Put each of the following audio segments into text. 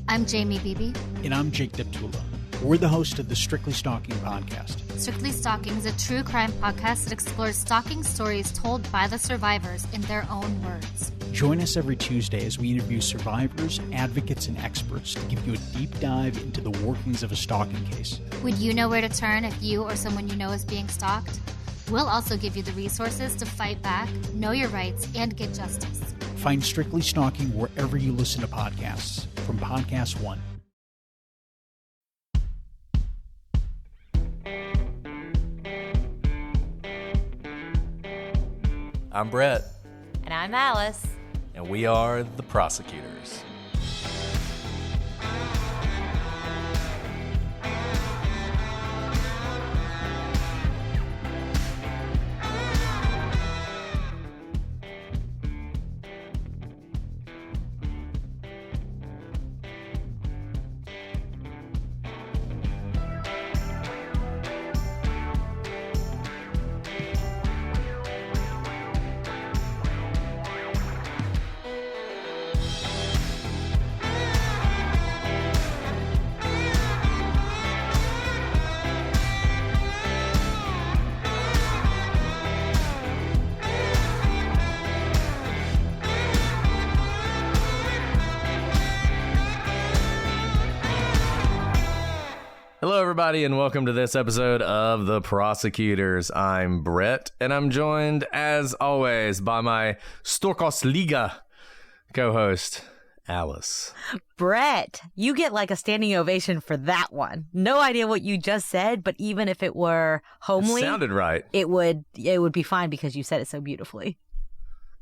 I'm Jamie Beebe. And I'm Jake Deptula. We're the host of the Strictly Stalking podcast. Strictly Stalking is a true crime podcast that explores stalking stories told by the survivors in their own words. Join us every Tuesday as we interview survivors, advocates, and experts to give you a deep dive into the workings of a stalking case. Would you know where to turn if you or someone you know is being stalked? We'll also give you the resources to fight back, know your rights, and get justice. Find Strictly Stalking wherever you listen to podcasts from Podcast One. I'm Brett. And I'm Alice. And we are the Prosecutors. Hello, everybody, and welcome to this episode of The Prosecutors. I'm Brett, and I'm joined, as always, by my Storkos Liga co-host, Alice. Brett, you get like a standing ovation for that one. No idea what you just said, but even if it were homely, It sounded right. It would be fine because you said it so beautifully.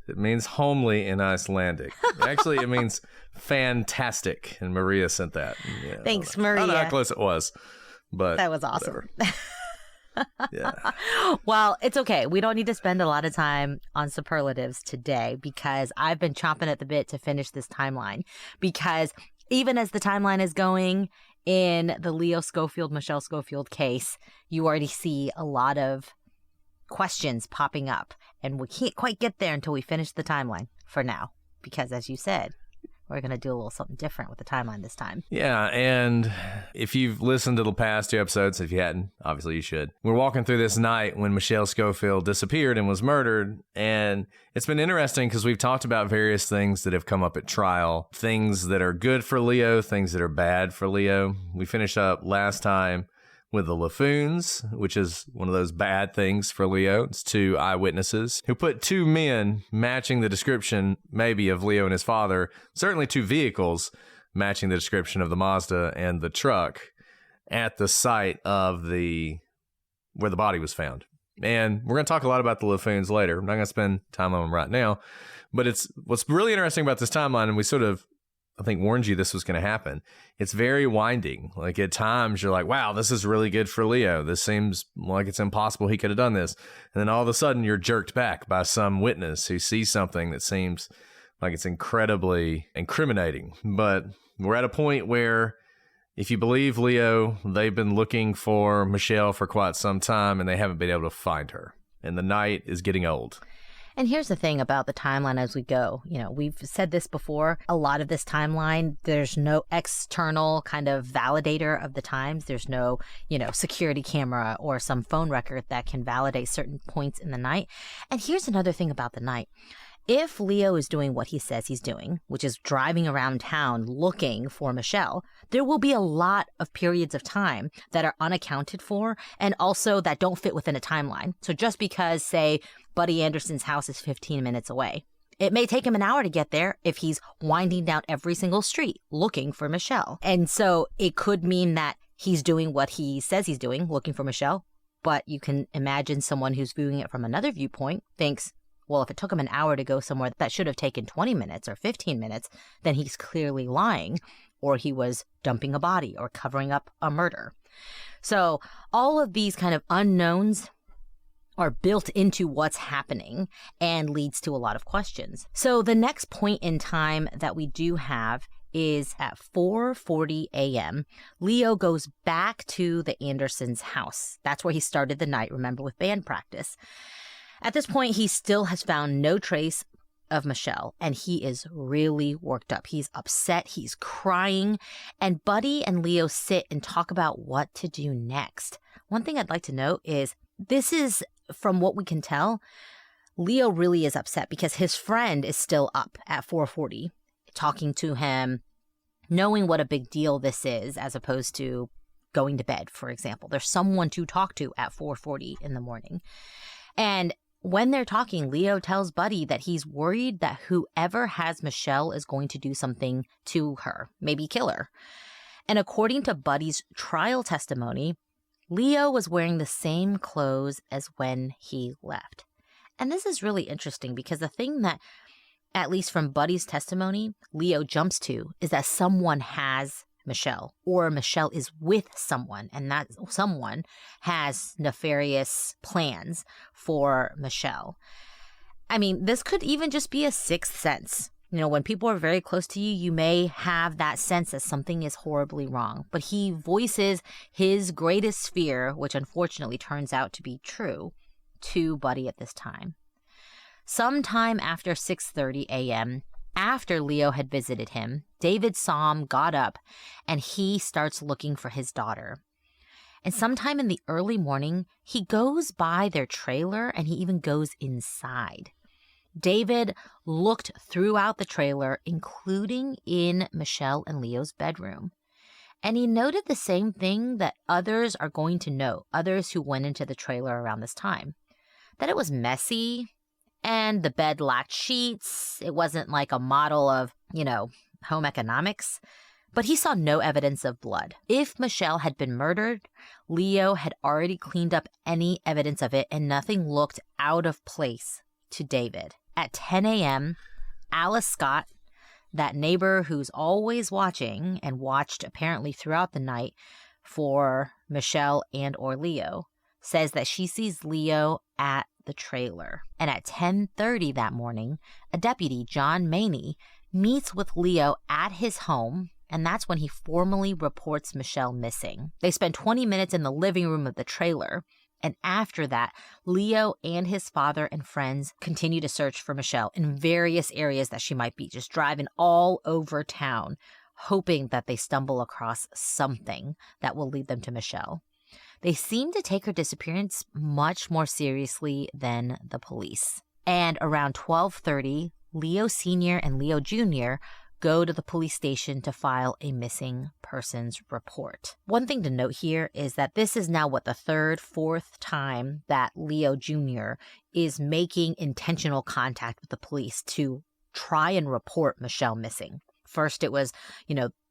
It means homely in Icelandic. Actually, it means fantastic, and Maria sent that. Yeah, Thanks, I Maria. don't know how close it was, but That was awesome. Yeah. Well, it's okay. We don't need to spend a lot of time on superlatives today because I've been chomping at the bit to finish this timeline. Because even as the timeline is going in the Leo Schofield, Michelle Schofield case, you already see a lot of questions popping up. And we can't quite get there until we finish the timeline for now. Because as you said, we're going to do a little something different with the timeline this time. Yeah, and if you've listened to the past two episodes, if you hadn't, obviously you should. We're walking through this night when Michelle Schofield disappeared and was murdered, and it's been interesting because we've talked about various things that have come up at trial, things that are good for Leo, things that are bad for Leo. We finished up last time with the Laffoons, which is one of those bad things for Leo. It's two eyewitnesses who put two men matching the description, maybe, of Leo and his father, certainly two vehicles matching the description of the Mazda and the truck at the site of where the body was found. And we're going to talk a lot about the Laffoons later. I'm not going to spend time on them right now. But what's really interesting about this timeline, and we sort of, I think, warned you this was going to happen. It's very winding. Like, at times you're like, wow, this is really good for Leo. This seems like it's impossible he could have done this. And then all of a sudden you're jerked back by some witness who sees something that seems like it's incredibly incriminating. But we're at a point where, if you believe Leo, they've been looking for Michelle for quite some time and they haven't been able to find her. And the night is getting old. And here's the thing about the timeline as we go. You know, we've said this before. A lot of this timeline, there's no external kind of validator of the times. There's no, security camera or some phone record that can validate certain points in the night. And here's another thing about the night. If Leo is doing what he says he's doing, which is driving around town looking for Michelle, there will be a lot of periods of time that are unaccounted for and also that don't fit within a timeline. So just because, say, Buddy Anderson's house is 15 minutes away, it may take him an hour to get there if he's winding down every single street looking for Michelle. And so it could mean that he's doing what he says he's doing, looking for Michelle. But you can imagine someone who's viewing it from another viewpoint thinks, well, if it took him an hour to go somewhere that should have taken 20 minutes or 15 minutes, then he's clearly lying, or he was dumping a body or covering up a murder. So all of these kind of unknowns are built into what's happening and leads to a lot of questions. So the next point in time that we do have is at 4:40 a.m. Leo goes back to the Andersons' house. That's where he started the night, remember, with band practice. At this point, he still has found no trace of Michelle, and he is really worked up. He's upset. He's crying. And Buddy and Leo sit and talk about what to do next. One thing I'd like to note is this is, from what we can tell, Leo really is upset because his friend is still up at 4:40, talking to him, knowing what a big deal this is, as opposed to going to bed, for example. There's someone to talk to at 4:40 in the morning. And when they're talking, Leo tells Buddy that he's worried that whoever has Michelle is going to do something to her, maybe kill her. And according to Buddy's trial testimony, Leo was wearing the same clothes as when he left. And this is really interesting because the thing that, at least from Buddy's testimony, Leo jumps to is that someone has Michelle, or Michelle is with someone, and that someone has nefarious plans for Michelle. I mean, this could even just be a sixth sense. You know, when people are very close to you, you may have that sense that something is horribly wrong. But he voices his greatest fear, which unfortunately turns out to be true, to Buddy at this time. Sometime after 6:30 a.m., after Leo had visited him, David Somm got up and he starts looking for his daughter. And sometime in the early morning, he goes by their trailer and he even goes inside. David looked throughout the trailer, including in Michelle and Leo's bedroom. And he noted the same thing that others are going to note, others who went into the trailer around this time, that it was messy. And the bed lacked sheets. It wasn't like a model of, home economics. But he saw no evidence of blood. If Michelle had been murdered, Leo had already cleaned up any evidence of it, and nothing looked out of place to David. At 10 a.m., Alice Scott, that neighbor who's always watching and watched apparently throughout the night for Michelle and or Leo, says that she sees Leo at the trailer. And at 10:30 that morning, a deputy, John Maney, meets with Leo at his home, and that's when he formally reports Michelle missing. They spend 20 minutes in the living room of the trailer, and after that, Leo and his father and friends continue to search for Michelle in various areas that she might be, just driving all over town, hoping that they stumble across something that will lead them to Michelle. They seem to take her disappearance much more seriously than the police. And around 12:30, Leo Sr. and Leo Jr. go to the police station to file a missing persons report. One thing to note here is that this is now, the third, fourth time that Leo Jr. is making intentional contact with the police to try and report Michelle missing. First, it was,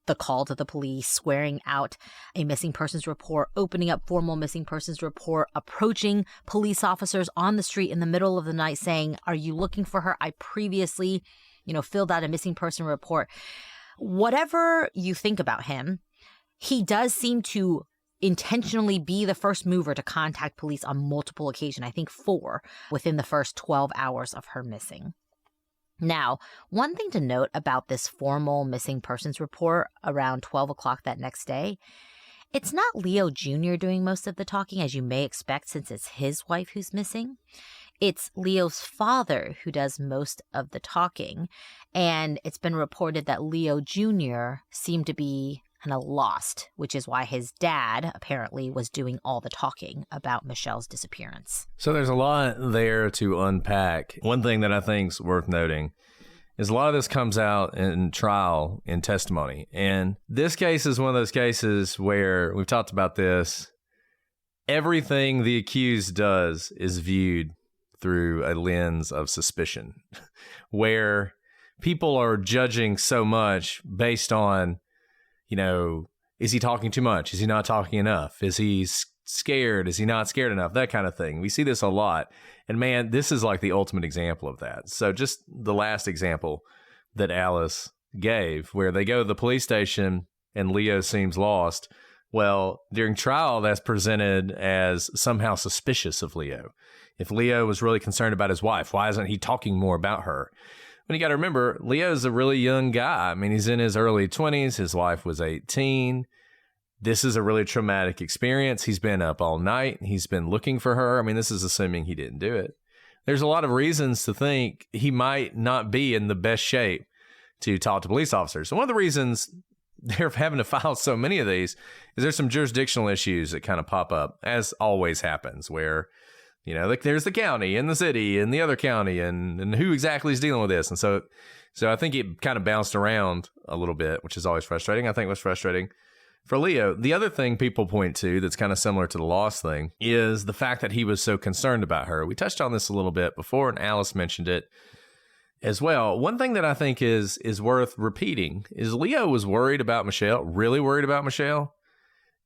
the call to the police, swearing out a missing persons report, opening up formal missing persons report, approaching police officers on the street in the middle of the night saying, "Are you looking for her? I previously, filled out a missing person report." Whatever you think about him, he does seem to intentionally be the first mover to contact police on multiple occasions, I think 4, within the first 12 hours of her missing. Now, one thing to note about this formal missing persons report around 12 o'clock that next day, it's not Leo Jr. doing most of the talking, as you may expect, since it's his wife who's missing. It's Leo's father who does most of the talking, and it's been reported that Leo Jr. seemed to be kind of lost, which is why his dad apparently was doing all the talking about Michelle's disappearance. So there's a lot there to unpack. One thing that I think is worth noting is a lot of this comes out in trial, in testimony. And this case is one of those cases where, we've talked about this, everything the accused does is viewed through a lens of suspicion, where people are judging so much based on, is he talking too much? Is he not talking enough? Is he scared? Is he not scared enough? That kind of thing. We see this a lot. And man, this is like the ultimate example of that. So just the last example that Alice gave, where they go to the police station and Leo seems lost. Well, during trial, that's presented as somehow suspicious of Leo. If Leo was really concerned about his wife, why isn't he talking more about her? But you got to remember, Leo's a really young guy. I mean, he's in his early 20s. His wife was 18. This is a really traumatic experience. He's been up all night. He's been looking for her. I mean, this is assuming he didn't do it. there's a lot of reasons to think he might not be in the best shape to talk to police officers. So one of the reasons they're having to file so many of these is there's some jurisdictional issues that kind of pop up, as always happens, where, like there's the county and the city and the other county and who exactly is dealing with this. And so I think it kind of bounced around a little bit, which is always frustrating. I think it was frustrating for Leo. The other thing people point to that's kind of similar to the loss thing is the fact that he was so concerned about her. We touched on this a little bit before, and Alice mentioned it as well. One thing that I think is worth repeating is Leo was worried about Michelle, really worried about Michelle.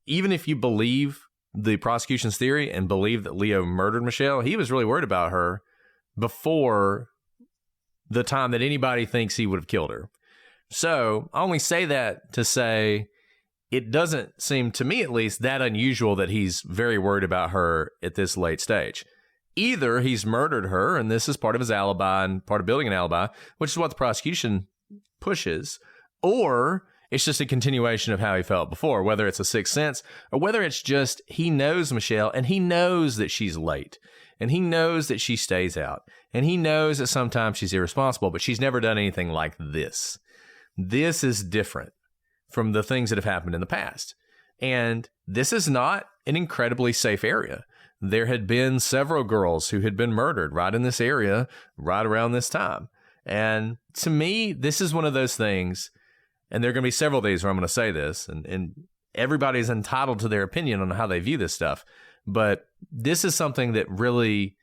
Even if you believe the prosecution's theory and believe that Leo murdered Michelle, he was really worried about her before the time that anybody thinks he would have killed her. So I only say that to say it doesn't seem, to me at least, that unusual that he's very worried about her at this late stage. Either he's murdered her, and this is part of his alibi and part of building an alibi, which is what the prosecution pushes, or it's just a continuation of how he felt before, whether it's a sixth sense or whether it's just he knows Michelle and he knows that she's late and he knows that she stays out and he knows that sometimes she's irresponsible, but she's never done anything like this. This is different from the things that have happened in the past. And this is not an incredibly safe area. There had been several girls who had been murdered right in this area, right around this time. And to me, this is one of those things, and there are going to be several days where I'm going to say this, and everybody's entitled to their opinion on how they view this stuff. But this is something that really,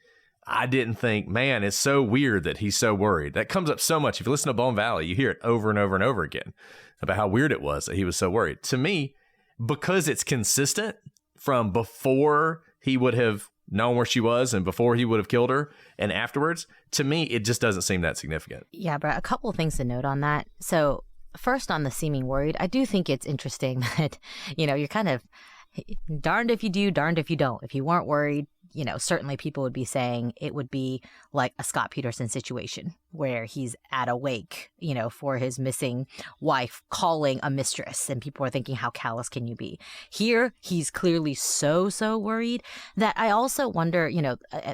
I didn't think, man, it's so weird that he's so worried. That comes up so much. If you listen to Bone Valley, you hear it over and over and over again about how weird it was that he was so worried. To me, because it's consistent from before he would have known where she was and before he would have killed her and afterwards, to me, it just doesn't seem that significant. Yeah, but a couple of things to note on that. So first, on the seeming worried, I do think it's interesting that, you're kind of darned if you do, darned if you don't. If you weren't worried, certainly people would be saying it would be like a Scott Peterson situation where he's at a wake, for his missing wife, calling a mistress, and people are thinking, how callous can you be? Here, he's clearly so worried that I also wonder,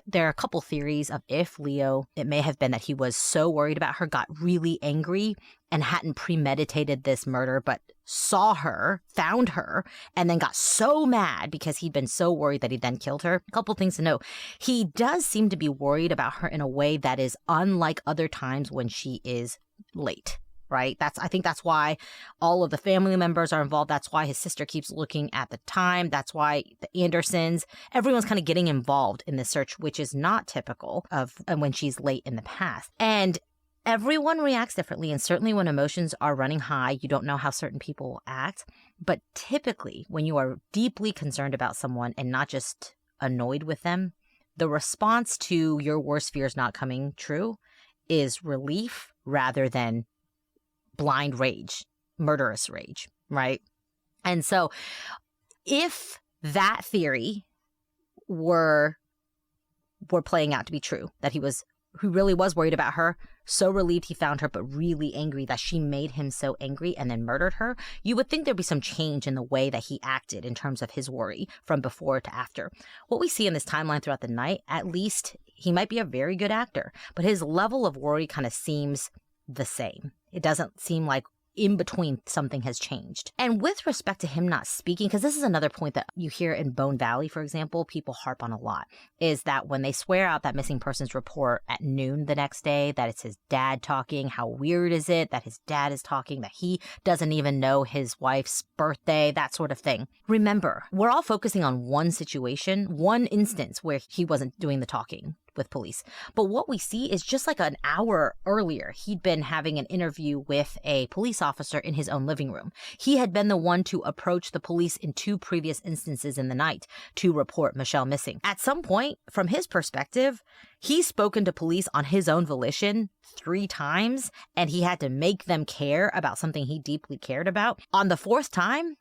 there are a couple theories of if Leo, it may have been that he was so worried about her, got really angry and hadn't premeditated this murder, but saw her, found her, and then got so mad because he'd been so worried that he then killed her. A couple things to know. He does seem to be worried about her in a way that is unlike other times when she is late, right? I think that's why all of the family members are involved. That's why his sister keeps looking at the time. That's why the Andersons, everyone's kind of getting involved in this search, which is not typical of when she's late in the past. And everyone reacts differently, and certainly when emotions are running high, you don't know how certain people will act. But typically, when you are deeply concerned about someone and not just annoyed with them, the response to your worst fears not coming true is relief rather than blind rage, murderous rage, right? And so if that theory were playing out to be true, that he really was worried about her, so relieved he found her, but really angry that she made him so angry and then murdered her, you would think there'd be some change in the way that he acted in terms of his worry from before to after. What we see in this timeline throughout the night, at least he might be a very good actor, but his level of worry kind of seems the same. It doesn't seem like in between something has changed. And with respect to him not speaking, because this is another point that you hear in Bone Valley, for example, people harp on a lot, is that when they swear out that missing persons report at noon the next day, that it's his dad talking, how weird is it that his dad is talking, that he doesn't even know his wife's birthday, that sort of thing. Remember, we're all focusing on one situation, one instance where he wasn't doing the talking with police. But what we see is just like an hour earlier, he'd been having an interview with a police officer in his own living room. He had been the one to approach the police in 2 previous instances in the night to report Michelle missing. At some point, from his perspective, he's spoken to police on his own volition 3 times, and he had to make them care about something he deeply cared about. On the 4th time,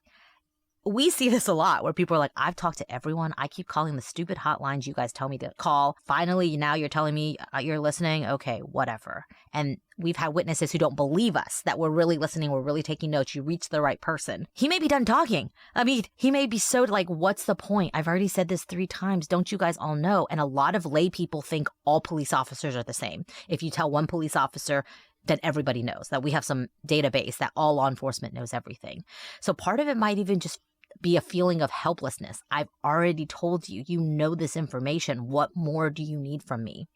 we see this a lot where people are like, I've talked to everyone. I keep calling the stupid hotlines you guys tell me to call. Finally, now you're telling me you're listening. Okay, whatever. And we've had witnesses who don't believe us that we're really listening. We're really taking notes. You reached the right person. He may be done talking. I mean, he may be so like, what's the point? I've already said this 3 times. Don't you guys all know? And a lot of lay people think all police officers are the same. If you tell one police officer, then everybody knows that we have some database that all law enforcement knows everything. So part of it might even just be a feeling of helplessness. I've already told you, you know this information. What more do you need from me?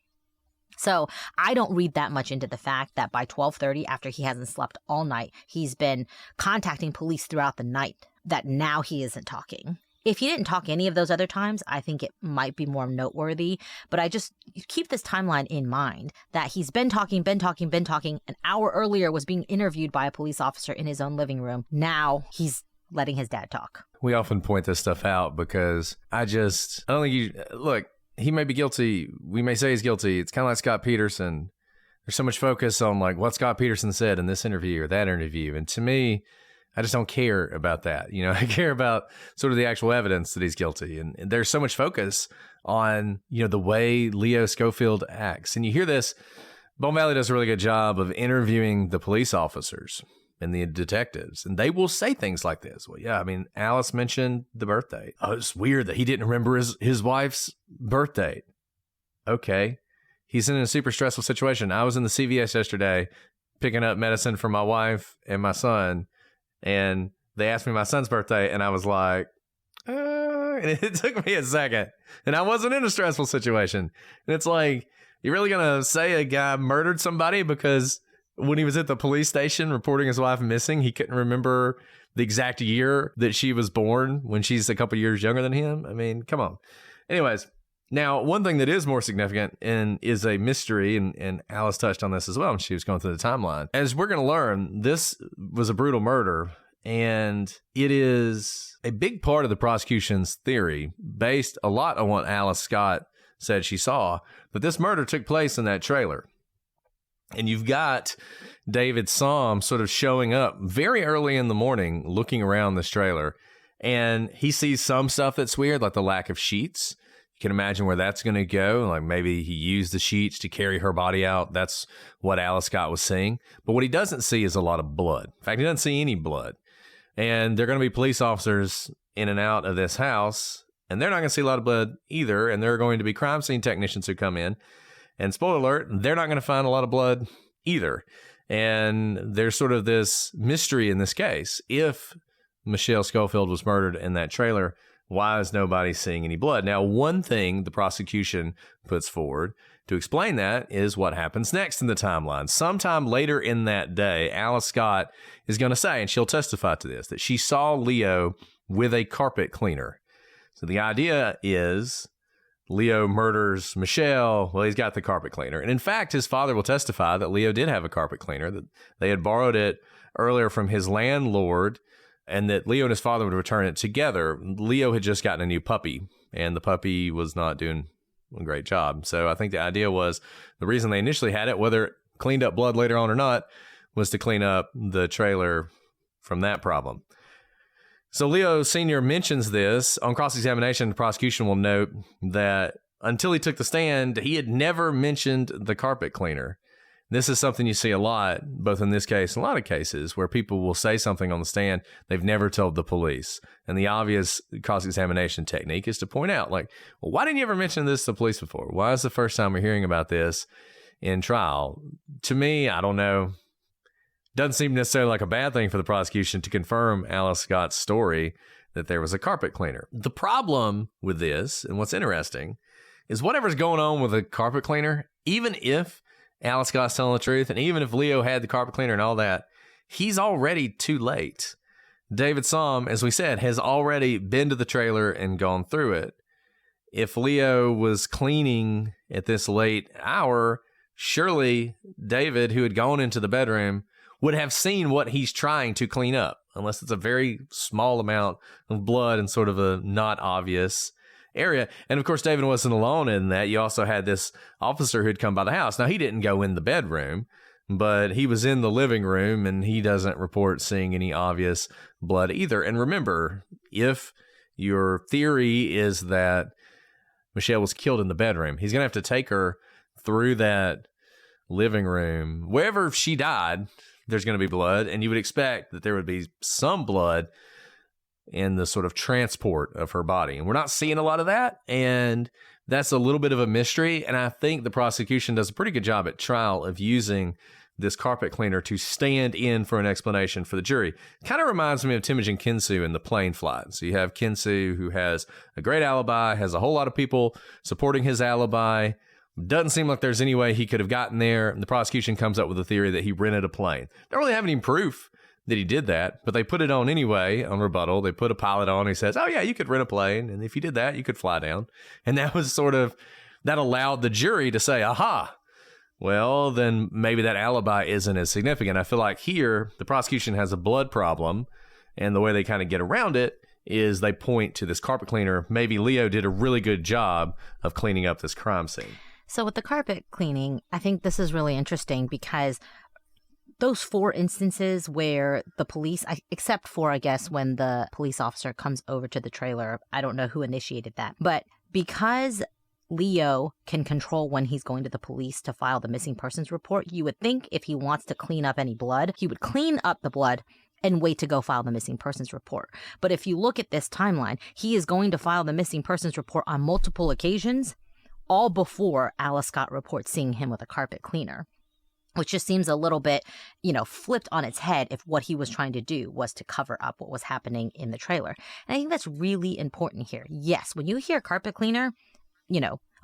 So I don't read that much into the fact that by 12:30, after he hasn't slept all night, he's been contacting police throughout the night, that now he isn't talking. If he didn't talk any of those other times, I think it might be more noteworthy. But I just keep this timeline in mind that he's been talking. An hour earlier was being interviewed by a police officer in his own living room. Now he's letting his dad talk. We often point this stuff out because I don't think look, he may be guilty. We may say he's guilty. It's kind of like Scott Peterson. There's so much focus on like what Scott Peterson said in this interview or that interview. And to me, I just don't care about that. You know, I care about sort of the actual evidence that he's guilty. And there's so much focus on, you know, the way Leo Schofield acts. And you hear this, Bone Valley does a really good job of interviewing the police officers and the detectives. And they will say things like this. Well, yeah, I mean, Alice mentioned the birth date. Oh, it's weird that he didn't remember his wife's birth date. Okay. He's in a super stressful situation. I was in the CVS yesterday picking up medicine for my wife and my son. And they asked me my son's birthday, and I was like, and it took me a second. And I wasn't in a stressful situation. And it's like, you're really going to say a guy murdered somebody because when he was at the police station reporting his wife missing, he couldn't remember the exact year that she was born when she's a couple years younger than him? I mean, come on. Anyways, now, one thing that is more significant and is a mystery, and Alice touched on this as well when she was going through the timeline. As we're going to learn, this was a brutal murder, and it is a big part of the prosecution's theory, based a lot on what Alice Scott said she saw, that this murder took place in that trailer. And you've got David Somm sort of showing up very early in the morning, looking around this trailer, and he sees some stuff that's weird, like the lack of sheets. You can imagine where that's going to go. Like maybe he used the sheets to carry her body out. That's what Alice Scott was seeing. But what he doesn't see is a lot of blood. In fact, he doesn't see any blood. And there are going to be police officers in and out of this house, and they're not going to see a lot of blood either. And there are going to be crime scene technicians who come in. And spoiler alert, they're not going to find a lot of blood either. And there's sort of this mystery in this case. If Michelle Schofield was murdered in that trailer, why is nobody seeing any blood? Now, one thing the prosecution puts forward to explain that is what happens next in the timeline. Sometime later in that day, Alice Scott is going to say, and she'll testify to this, that she saw Leo with a carpet cleaner. So the idea is Leo murders Michelle. Well, he's got the carpet cleaner. And in fact, his father will testify that Leo did have a carpet cleaner, that they had borrowed it earlier from his landlord, and that Leo and his father would return it together. Leo had just gotten a new puppy, and the puppy was not doing a great job. So I think the idea was the reason they initially had it, whether it cleaned up blood later on or not, was to clean up the trailer from that problem. So Leo Sr. mentions this. On cross-examination, the prosecution will note that until he took the stand, he had never mentioned the carpet cleaner. This is something you see a lot, both in this case and a lot of cases, where people will say something on the stand they've never told the police. And the obvious cross-examination technique is to point out, like, well, why didn't you ever mention this to the police before? Why is the first time we're hearing about this in trial? To me, I don't know. Doesn't seem necessarily like a bad thing for the prosecution to confirm Alice Scott's story that there was a carpet cleaner. The problem with this, and what's interesting, is whatever's going on with a carpet cleaner, even if Alice Scott's telling the truth, and even if Leo had the carpet cleaner and all that, he's already too late. David Somm, as we said, has already been to the trailer and gone through it. If Leo was cleaning at this late hour, surely David, who had gone into the bedroom, would have seen what he's trying to clean up, unless it's a very small amount of blood in sort of a not obvious area. And of course, David wasn't alone in that. You also had this officer who'd come by the house. Now, he didn't go in the bedroom, but he was in the living room, and he doesn't report seeing any obvious blood either. And remember, if your theory is that Michelle was killed in the bedroom, he's going to have to take her through that living room. Wherever she died, there's going to be blood, and you would expect that there would be some blood in the sort of transport of her body. And we're not seeing a lot of that, and that's a little bit of a mystery. And I think the prosecution does a pretty good job at trial of using this carpet cleaner to stand in for an explanation for the jury. Kind of reminds me of Temujin Kinsu in The Plane Flight. So you have Kinsu, who has a great alibi, has a whole lot of people supporting his alibi. Doesn't seem like there's any way he could have gotten there. And the prosecution comes up with a theory that he rented a plane. Don't really have any proof that he did that, but they put it on anyway on rebuttal. They put a pilot on. He says, oh yeah, you could rent a plane. And if you did that, you could fly down. And that was sort of, that allowed the jury to say, aha, well, then maybe that alibi isn't as significant. I feel like here, the prosecution has a blood problem, and the way they kind of get around it is they point to this carpet cleaner. Maybe Leo did a really good job of cleaning up this crime scene. So with the carpet cleaning, I think this is really interesting because those 4 instances where the police, except for, I guess, when the police officer comes over to the trailer, I don't know who initiated that, but because Leo can control when he's going to the police to file the missing persons report, you would think if he wants to clean up any blood, he would clean up the blood and wait to go file the missing persons report. But if you look at this timeline, he is going to file the missing persons report on multiple occasions, all before Alice Scott reports seeing him with a carpet cleaner, which just seems a little bit, flipped on its head if what he was trying to do was to cover up what was happening in the trailer. And I think that's really important here. Yes, when you hear carpet cleaner,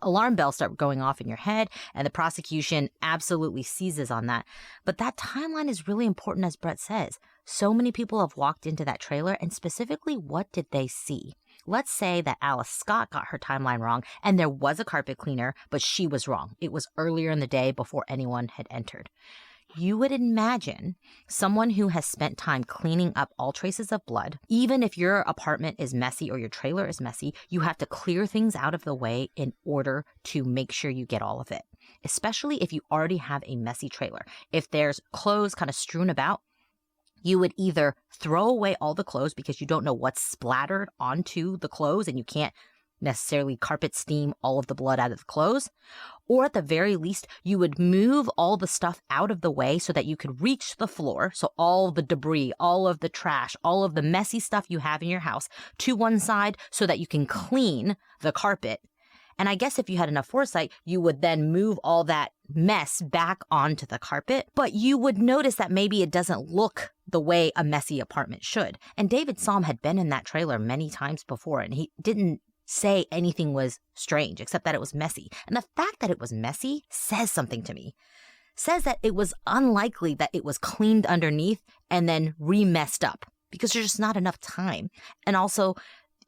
alarm bells start going off in your head, and the prosecution absolutely seizes on that. But that timeline is really important, as Brett says. So many people have walked into that trailer, and specifically, what did they see? Let's say that Alice Scott got her timeline wrong, and there was a carpet cleaner, but she was wrong. It was earlier in the day before anyone had entered. You would imagine someone who has spent time cleaning up all traces of blood, even if your apartment is messy or your trailer is messy, you have to clear things out of the way in order to make sure you get all of it, especially if you already have a messy trailer. If there's clothes kind of strewn about, you would either throw away all the clothes because you don't know what's splattered onto the clothes and you can't necessarily carpet steam all of the blood out of the clothes, or at the very least, you would move all the stuff out of the way so that you could reach the floor. So all the debris, all of the trash, all of the messy stuff you have in your house to one side so that you can clean the carpet. And I guess if you had enough foresight, you would then move all that mess back onto the carpet. But you would notice that maybe it doesn't look the way a messy apartment should. And David Salm had been in that trailer many times before, and he didn't say anything was strange, except that it was messy. And the fact that it was messy says something to me. Says that it was unlikely that it was cleaned underneath and then re-messed up, because there's just not enough time. And also,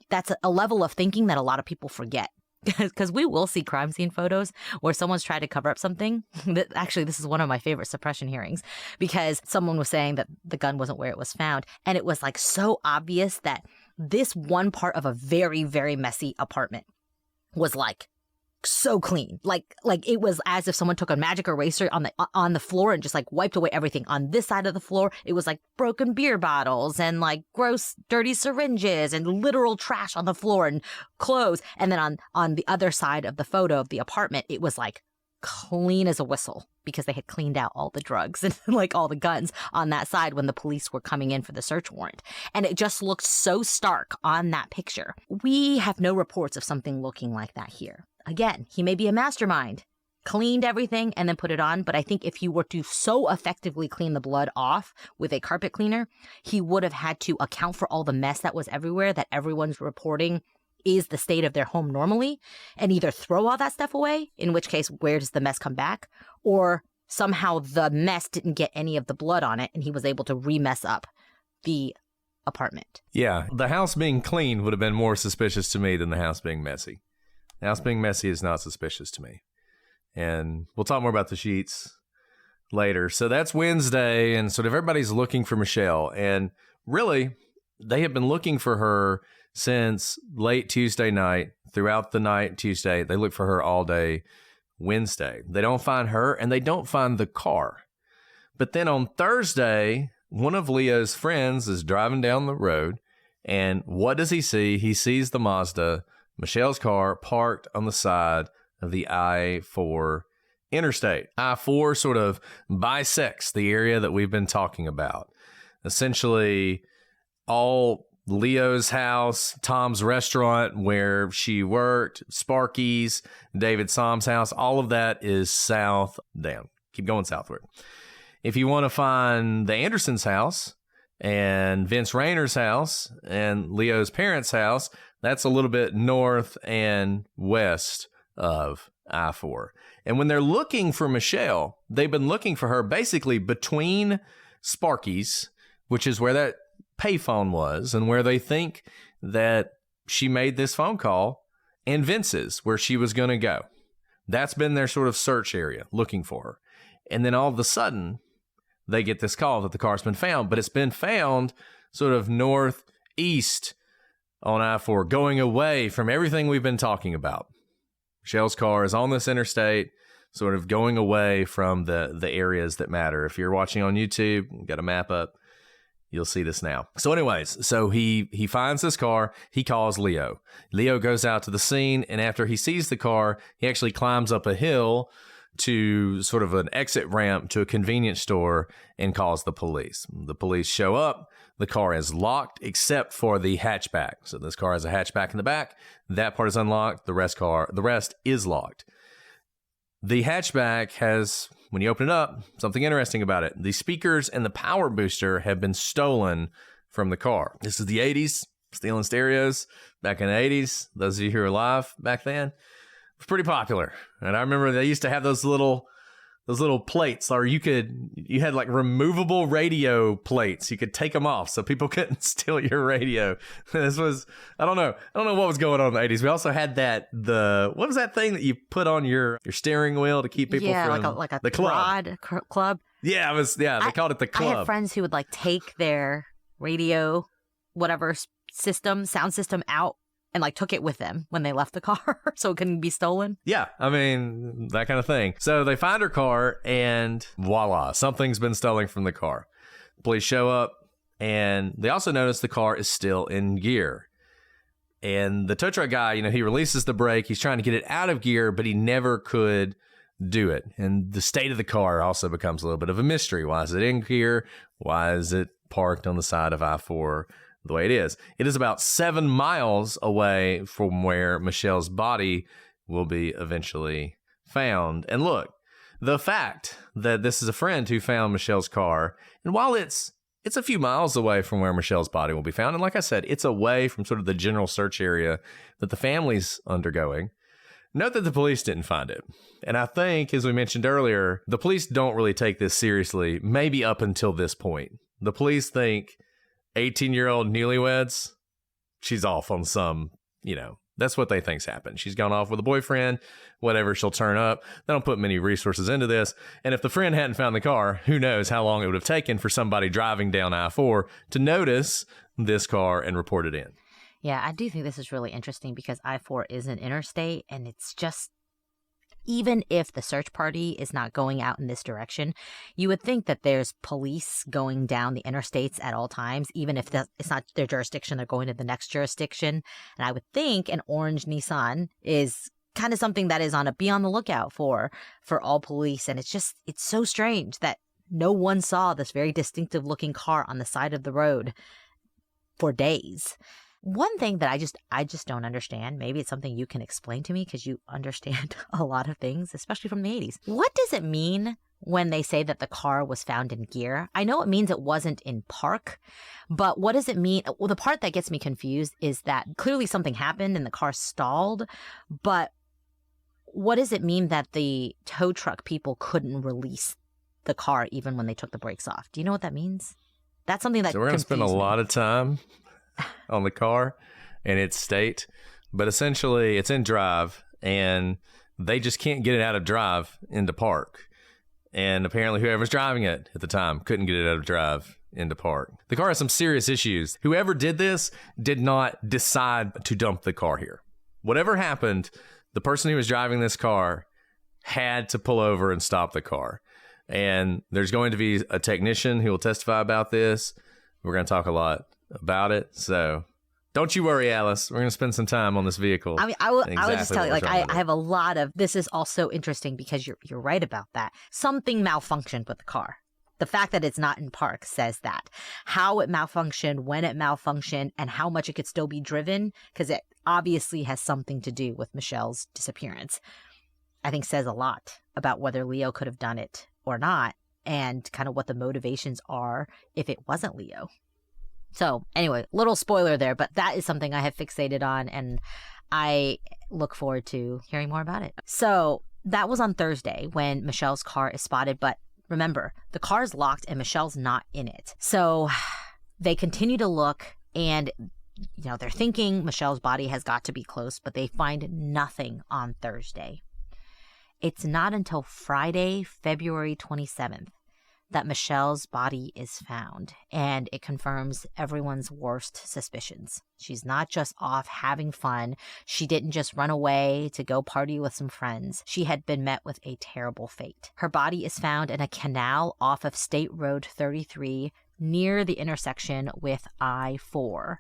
that's a level of thinking that a lot of people forget. Because we will see crime scene photos where someone's tried to cover up something. Actually, this is one of my favorite suppression hearings, because someone was saying that the gun wasn't where it was found. And it was like so obvious that this one part of a very, very messy apartment was like so clean. Like it was as if someone took a magic eraser on the floor and just like wiped away everything. On this side of the floor, it was like broken beer bottles and like gross, dirty syringes and literal trash on the floor and clothes. And then on the other side of the photo of the apartment, it was like clean as a whistle, because they had cleaned out all the drugs and like all the guns on that side when the police were coming in for the search warrant. And it just looked so stark on that picture. We have no reports of something looking like that here. Again, he may be a mastermind, cleaned everything and then put it on. But I think if he were to so effectively clean the blood off with a carpet cleaner, he would have had to account for all the mess that was everywhere, that everyone's reporting is the state of their home normally, and either throw all that stuff away, in which case, where does the mess come back? Or somehow the mess didn't get any of the blood on it, and he was able to re-mess up the apartment. Yeah, the house being clean would have been more suspicious to me than the house being messy. The house being messy is not suspicious to me. And we'll talk more about the sheets later. So that's Wednesday, and sort of everybody's looking for Michelle. And really, they have been looking for her since late Tuesday night, throughout the night Tuesday. They look for her all day Wednesday. They don't find her, and they don't find the car. But then on Thursday, one of Leo's friends is driving down the road, And what does he see? He sees the Mazda, Michelle's car, parked on the side of the I-4 interstate. I-4 sort of bisects the area that we've been talking about. Essentially, all Leo's house, Tom's restaurant where she worked, Sparky's, David Som's house, all of that is south. Damn, keep going southward. If you want to find the Andersons' house and Vince Rayner's house and Leo's parents' house, that's a little bit north and west of I-4. And when they're looking for Michelle, they've been looking for her basically between Sparky's, which is where that payphone was and where they think that she made this phone call, and Vince's, where she was going to go. That's been their sort of search area, looking for her. And then all of a sudden, they get this call that the car's been found, but it's been found sort of northeast on I-4, going away from everything we've been talking about. Michelle's car is on this interstate, sort of going away from the areas that matter. If you're watching on YouTube, got a map up, you'll see this now. So anyways, so he finds this car. He calls Leo. Leo goes out to the scene, and after he sees the car, he actually climbs up a hill to sort of an exit ramp to a convenience store and calls the police. The police show up. The car is locked except for the hatchback. So this car has a hatchback in the back. That part is unlocked. The rest is locked. The hatchback has, when you open it up, something interesting about it. The speakers and the power booster have been stolen from the car. This is the 80s, stealing stereos. Back in the 80s, those of you who were alive back then, it was pretty popular. And I remember they used to have those little plates, or you had like removable radio plates. You could take them off so people couldn't steal your radio. This was, I don't know what was going on in the 80s. We also had what was that thing that you put on your steering wheel to keep people from like a the club? Club. Yeah, they called it the club. I had friends who would like take their radio, whatever sound system out, and like took it with them when they left the car so it couldn't be stolen. Yeah, I mean, that kind of thing. So they find her car and voila, something's been stolen from the car. Police show up and they also notice the car is still in gear. And the tow truck guy, he releases the brake. He's trying to get it out of gear, but he never could do it. And the state of the car also becomes a little bit of a mystery. Why is it in gear? Why is it parked on the side of I-4? The way it is. It is about 7 miles away from where Michelle's body will be eventually found. And look, the fact that this is a friend who found Michelle's car, and while it's a few miles away from where Michelle's body will be found, and like I said, it's away from sort of the general search area that the family's undergoing, note that the police didn't find it. And I think, as we mentioned earlier, the police don't really take this seriously, maybe up until this point. The police think 18-year-old newlyweds, she's off on some, that's what they think's happened. She's gone off with a boyfriend, whatever, she'll turn up. They don't put many resources into this. And if the friend hadn't found the car, who knows how long it would have taken for somebody driving down I-4 to notice this car and report it in. Yeah, I do think this is really interesting because I-4 is an interstate, and it's just, even if the search party is not going out in this direction, you would think that there's police going down the interstates at all times, even if it's not their jurisdiction, they're going to the next jurisdiction. And I would think an orange Nissan is kind of something that is be on the lookout for all police. And it's so strange that no one saw this very distinctive looking car on the side of the road for days. One thing that I just don't understand, maybe it's something you can explain to me because you understand a lot of things, especially from the 80s. What does it mean when they say that the car was found in gear? I know it means it wasn't in park, but what does it mean? Well, the part that gets me confused is that clearly something happened and the car stalled, but what does it mean that the tow truck people couldn't release the car even when they took the brakes off? Do you know what that means? That's something that So we're going to spend a lot of time on the car and its state, but essentially it's in drive and they just can't get it out of drive into park. And apparently whoever's driving it at the time couldn't get it out of drive into park. The car has some serious issues. Whoever did this did not decide to dump the car here. Whatever happened, the person who was driving this car had to pull over and stop the car. And there's going to be a technician who will testify about this. We're going to talk a lot about it. So Don't you worry, Alice. We're going to spend some time on this vehicle. I mean, I would just tell you, like, I have a lot of, this is also interesting because you're right about that. Something malfunctioned with the car. The fact that it's not in park says that. How it malfunctioned, when it malfunctioned, and how much it could still be driven, because it obviously has something to do with Michelle's disappearance, I think says a lot about whether Leo could have done it or not, and kind of what the motivations are if it wasn't Leo. So anyway, little spoiler there, but that is something I have fixated on, and I look forward to hearing more about it. So that was on Thursday when Michelle's car is spotted, but remember, the car is locked and Michelle's not in it. So they continue to look, and they're thinking Michelle's body has got to be close, but they find nothing on Thursday. It's not until Friday, February 27th, that Michelle's body is found, and it confirms everyone's worst suspicions. She's not just off having fun. She didn't just run away to go party with some friends. She had been met with a terrible fate. Her body is found in a canal off of State Road 33 near the intersection with I-4.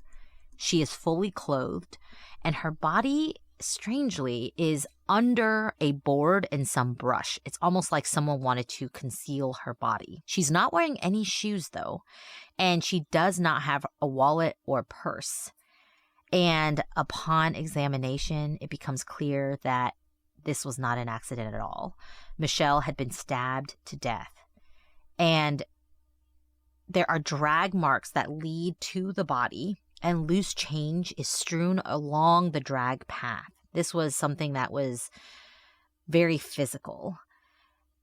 She is fully clothed, and her body, strangely, is under a board and some brush. It's almost like someone wanted to conceal her body. She's not wearing any shoes, though, and she does not have a wallet or purse. And upon examination, it becomes clear that this was not an accident at all. Michelle had been stabbed to death. And there are drag marks that lead to the body, and loose change is strewn along the drag path. This was something that was very physical.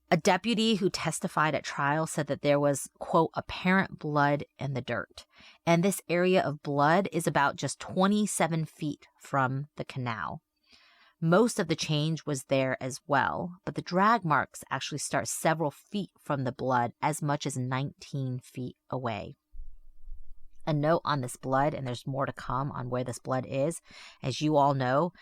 A deputy who testified at trial said that there was, quote, apparent blood in the dirt. And this area of blood is about just 27 feet from the canal. Most of the change was there as well, but the drag marks actually start several feet from the blood, as much as 19 feet away. A note on this blood, and there's more to come on where this blood is. As you all know,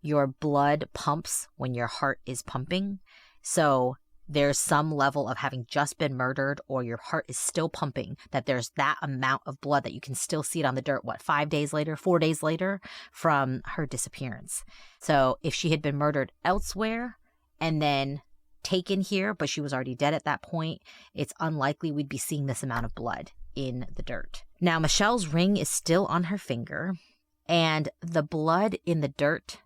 your blood pumps when your heart is pumping. So there's some level of having just been murdered, or your heart is still pumping, that there's that amount of blood that you can still see it on the dirt, 4 days later from her disappearance. So if she had been murdered elsewhere and then taken here, but she was already dead at that point, it's unlikely we'd be seeing this amount of blood in the dirt. Now, Michelle's ring is still on her finger, and the blood in the dirt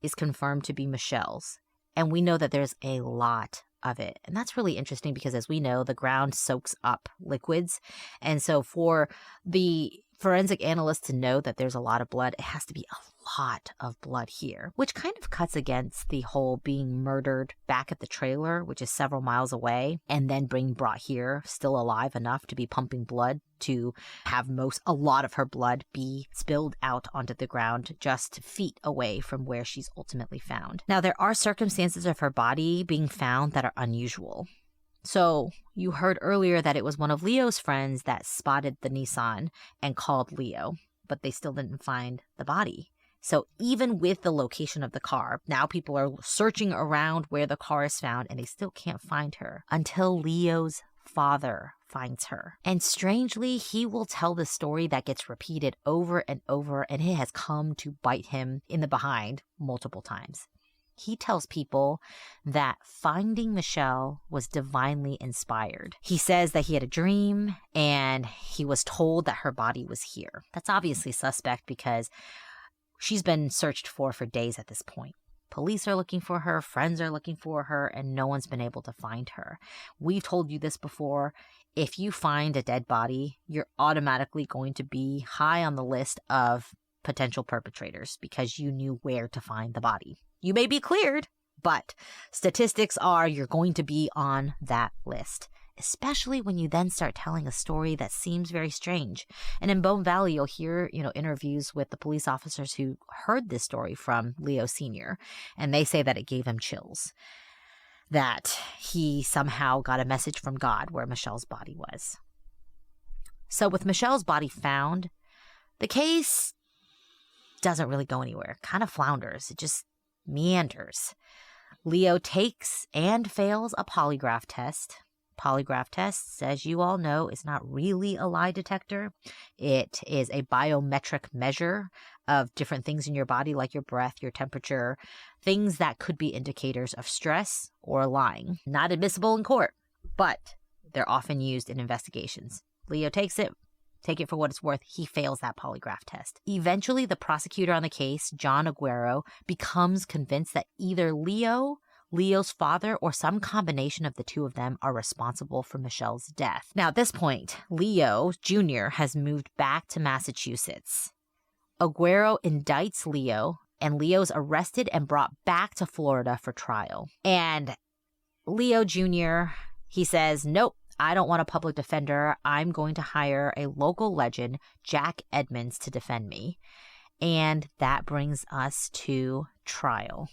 is confirmed to be Michelle's. And we know that there's a lot of it. And that's really interesting because, as we know, the ground soaks up liquids. And so for the forensic analyst to know that there's a lot of blood, it has to be a lot of blood here, which kind of cuts against the whole being murdered back at the trailer, which is several miles away, and then being brought here still alive enough to be pumping blood, to have a lot of her blood be spilled out onto the ground just feet away from where she's ultimately found. Now, there are circumstances of her body being found that are unusual. So you heard earlier that it was one of Leo's friends that spotted the Nissan and called Leo, but they still didn't find the body. So even with the location of the car, now people are searching around where the car is found, and they still can't find her until Leo's father finds her. And strangely, he will tell the story that gets repeated over and over, and it has come to bite him in the behind multiple times. He tells people that finding Michelle was divinely inspired. He says that he had a dream and he was told that her body was here. That's obviously suspect because she's been searched for days at this point. Police are looking for her, friends are looking for her, and no one's been able to find her. We've told you this before. If you find a dead body, you're automatically going to be high on the list of potential perpetrators because you knew where to find the body. You may be cleared, but statistics are you're going to be on that list, especially when you then start telling a story that seems very strange. And in Bone Valley, you'll hear, interviews with the police officers who heard this story from Leo Sr., and they say that it gave them chills, that he somehow got a message from God where Michelle's body was. So with Michelle's body found, the case doesn't really go anywhere, kind of flounders. It just meanders. Leo takes and fails a polygraph test. Polygraph tests, as you all know, is not really a lie detector. It is a biometric measure of different things in your body, like your breath, your temperature, things that could be indicators of stress or lying. Not admissible in court, but they're often used in investigations. Leo takes it. Take it for what it's worth. He fails that polygraph test. Eventually, the prosecutor on the case, John Aguero, becomes convinced that either Leo's father, or some combination of the two of them are responsible for Michelle's death. Now, at this point, Leo Jr. has moved back to Massachusetts. Aguero indicts Leo, and Leo's arrested and brought back to Florida for trial. And Leo Jr., he says, nope, I don't want a public defender. I'm going to hire a local legend, Jack Edmonds, to defend me. And that brings us to trial.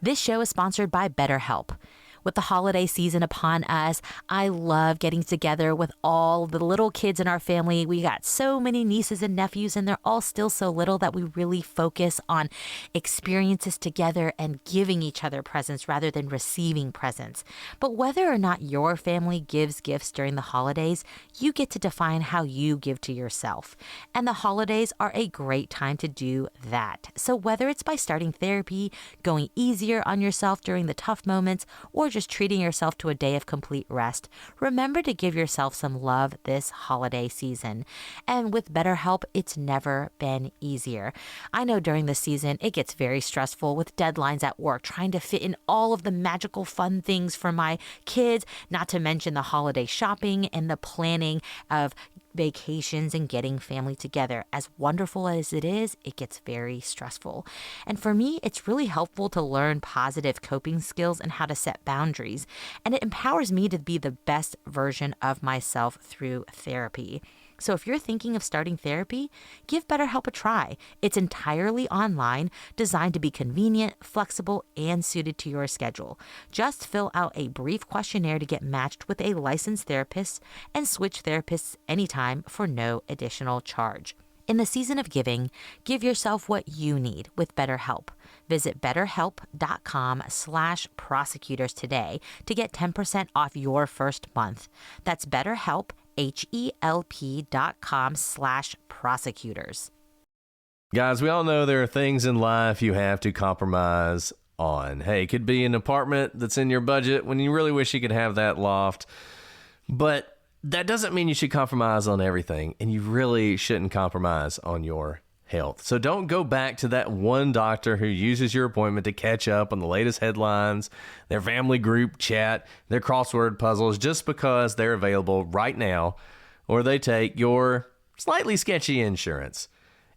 This show is sponsored by BetterHelp. With the holiday season upon us, I love getting together with all the little kids in our family. We got so many nieces and nephews, and they're all still so little that we really focus on experiences together and giving each other presents rather than receiving presents. But whether or not your family gives gifts during the holidays, you get to define how you give to yourself. And the holidays are a great time to do that. So whether it's by starting therapy, going easier on yourself during the tough moments, or just treating yourself to a day of complete rest, remember to give yourself some love this holiday season. And with BetterHelp, it's never been easier. I know during the season, it gets very stressful with deadlines at work, trying to fit in all of the magical fun things for my kids, not to mention the holiday shopping and the planning of vacations and getting family together. As wonderful as it is, it gets very stressful. And for me, it's really helpful to learn positive coping skills and how to set boundaries. And it empowers me to be the best version of myself through therapy. So if you're thinking of starting therapy, give BetterHelp a try. It's entirely online, designed to be convenient, flexible, and suited to your schedule. Just fill out a brief questionnaire to get matched with a licensed therapist and switch therapists anytime for no additional charge. In the season of giving, give yourself what you need with BetterHelp. Visit betterhelp.com/prosecutors today to get 10% off your first month. That's BetterHelp, HELP.com/prosecutors. Guys, we all know there are things in life you have to compromise on. Hey, it could be an apartment that's in your budget when you really wish you could have that loft. But that doesn't mean you should compromise on everything, and you really shouldn't compromise on your health. So don't go back to that one doctor who uses your appointment to catch up on the latest headlines, their family group chat, their crossword puzzles, just because they're available right now, or they take your slightly sketchy insurance.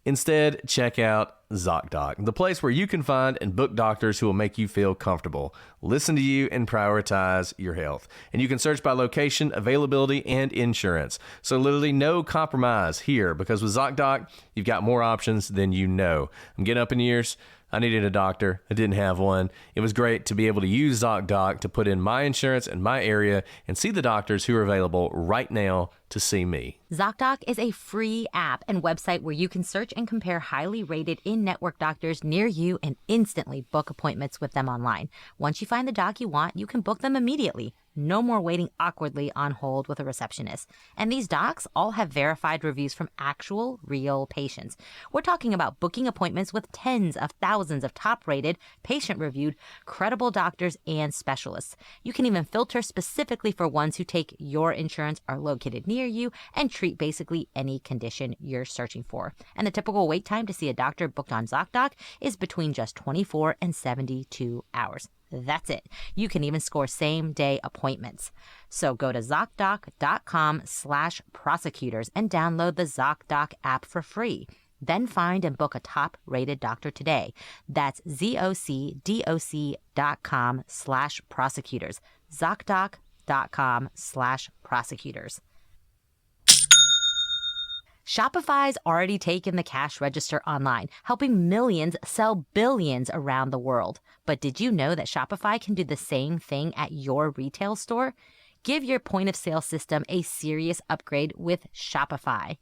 Instead, check out ZocDoc, the place where you can find and book doctors who will make you feel comfortable, listen to you, and prioritize your health. And you can search by location, availability, and insurance. So literally no compromise here, because with ZocDoc, you've got more options than you know. I'm getting up in years. I needed a doctor. I didn't have one. It was great to be able to use ZocDoc to put in my insurance in my area and see the doctors who are available right now to see me. ZocDoc is a free app and website where you can search and compare highly rated in-network doctors near you and instantly book appointments with them online. Once you find the doc you want, you can book them immediately. No more waiting awkwardly on hold with a receptionist. And these docs all have verified reviews from actual, real patients. We're talking about booking appointments with tens of thousands of top-rated, patient-reviewed, credible doctors and specialists. You can even filter specifically for ones who take your insurance, are located near you, and treat basically any condition you're searching for. And the typical wait time to see a doctor booked on ZocDoc is between just 24 and 72 hours. That's it. You can even score same-day appointments. So go to ZocDoc.com/prosecutors and download the ZocDoc app for free. Then find and book a top-rated doctor today. That's ZocDoc.com/prosecutors. ZocDoc.com/prosecutors. Shopify's already taken the cash register online, helping millions sell billions around the world. But did you know that Shopify can do the same thing at your retail store? Give your point-of-sale system a serious upgrade with Shopify.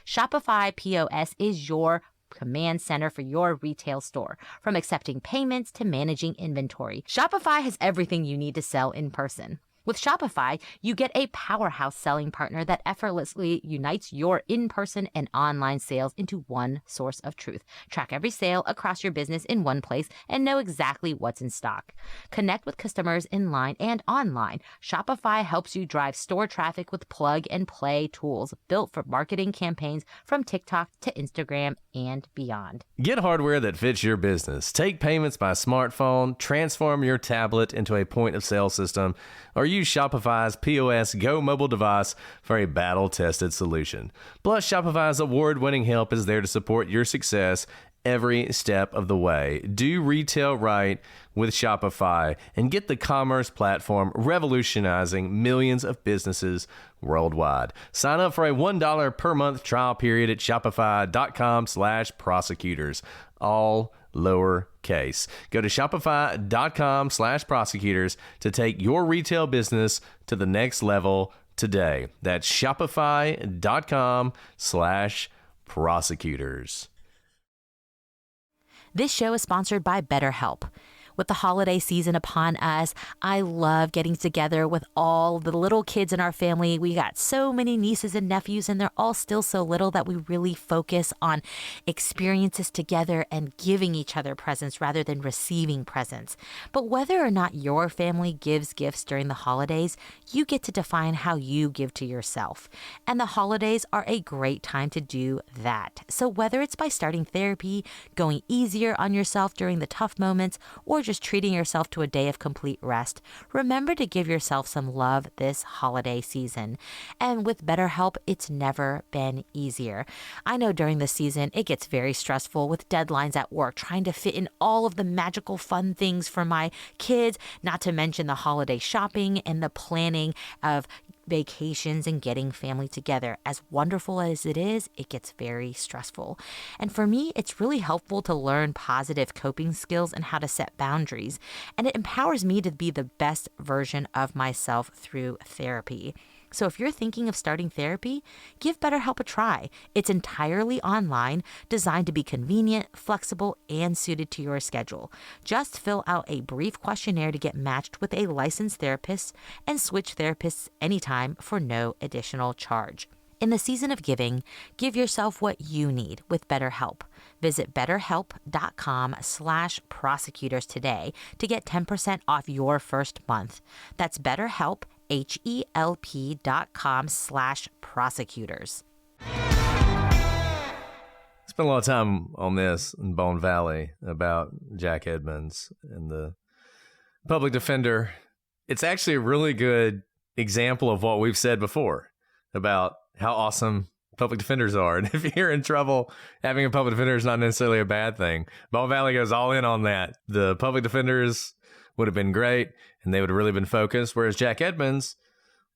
Shopify POS is your command center for your retail store. From accepting payments to managing inventory, Shopify has everything you need to sell in person. With Shopify, you get a powerhouse selling partner that effortlessly unites your in-person and online sales into one source of truth. Track every sale across your business in one place and know exactly what's in stock. Connect with customers in line and online. Shopify helps you drive store traffic with plug-and-play tools built for marketing campaigns from TikTok to Instagram and beyond. Get hardware that fits your business. Take payments by smartphone, transform your tablet into a point-of-sale system, or use Shopify's POS Go mobile device for a battle-tested solution. Plus, Shopify's award-winning help is there to support your success every step of the way. Do retail right with Shopify and get the commerce platform revolutionizing millions of businesses worldwide. Sign up for a $1 per month trial period at shopify.com/prosecutors. All lowercase. Go to shopify.com/prosecutors to take your retail business to the next level today. That's shopify.com/prosecutors. This show is sponsored by BetterHelp. With the holiday season upon us, I love getting together with all the little kids in our family. We got so many nieces and nephews, and they're all still so little that we really focus on experiences together and giving each other presents rather than receiving presents. But whether or not your family gives gifts during the holidays, you get to define how you give to yourself. And the holidays are a great time to do that. So whether it's by starting therapy, going easier on yourself during the tough moments, or just treating yourself to a day of complete rest, remember to give yourself some love this holiday season. And with BetterHelp, it's never been easier. I know during the season, it gets very stressful with deadlines at work, trying to fit in all of the magical fun things for my kids, not to mention the holiday shopping and the planning of vacations and getting family together. As wonderful as it is, it gets very stressful. And for me, it's really helpful to learn positive coping skills and how to set boundaries. And it empowers me to be the best version of myself through therapy. So if you're thinking of starting therapy, give BetterHelp a try. It's entirely online, designed to be convenient, flexible, and suited to your schedule. Just fill out a brief questionnaire to get matched with a licensed therapist and switch therapists anytime for no additional charge. In the season of giving, give yourself what you need with BetterHelp. Visit betterhelp.com/prosecutors today to get 10% off your first month. That's BetterHelp, HELP.com/prosecutors. Spent a lot of time on this in Bone Valley about Jack Edmonds and the public defender. It's actually a really good example of what we've said before about how awesome public defenders are. And if you're in trouble, having a public defender is not necessarily a bad thing. Bone Valley goes all in on that. The public defenders would have been great, and they would have really been focused. Whereas Jack Edmonds,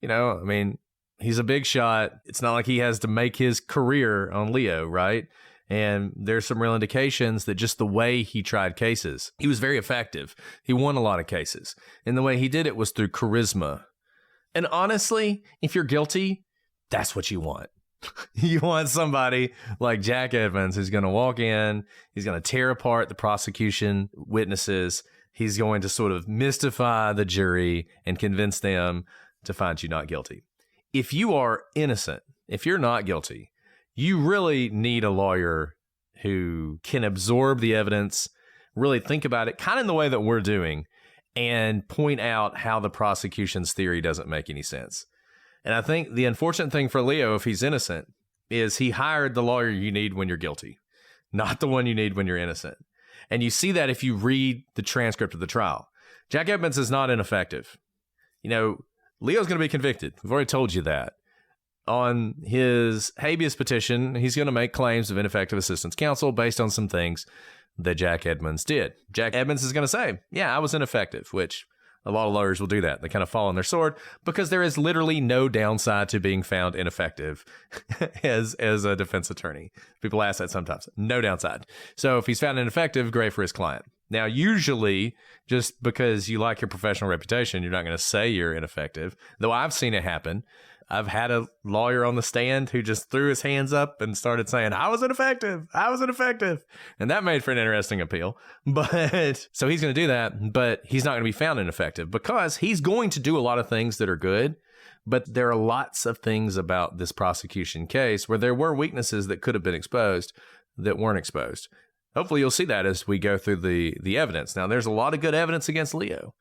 he's a big shot. It's not like he has to make his career on Leo, right? And there's some real indications that just the way he tried cases, he was very effective. He won a lot of cases. And the way he did it was through charisma. And honestly, if you're guilty, that's what you want. You want somebody like Jack Edmonds who's going to walk in, he's going to tear apart the prosecution witnesses, he's going to sort of mystify the jury and convince them to find you not guilty. If you are innocent, if you're not guilty, you really need a lawyer who can absorb the evidence, really think about it, kind of in the way that we're doing, and point out how the prosecution's theory doesn't make any sense. And I think the unfortunate thing for Leo, if he's innocent, is he hired the lawyer you need when you're guilty, not the one you need when you're innocent. And you see that if you read the transcript of the trial. Jack Edmonds is not ineffective. Leo's going to be convicted. We've already told you that. On his habeas petition, he's going to make claims of ineffective assistance counsel based on some things that Jack Edmonds did. Jack Edmonds is going to say, yeah, I was ineffective, which a lot of lawyers will do that. They kind of fall on their sword because there is literally no downside to being found ineffective as a defense attorney. People ask that sometimes. No downside. So if he's found ineffective, great for his client. Now, usually, just because you like your professional reputation, you're not going to say you're ineffective, though I've seen it happen. I've had a lawyer on the stand who just threw his hands up and started saying, I was ineffective. And that made for an interesting appeal. But so he's going to do that, but he's not going to be found ineffective because he's going to do a lot of things that are good. But there are lots of things about this prosecution case where there were weaknesses that could have been exposed that weren't exposed. Hopefully you'll see that as we go through the evidence. Now, there's a lot of good evidence against Leo.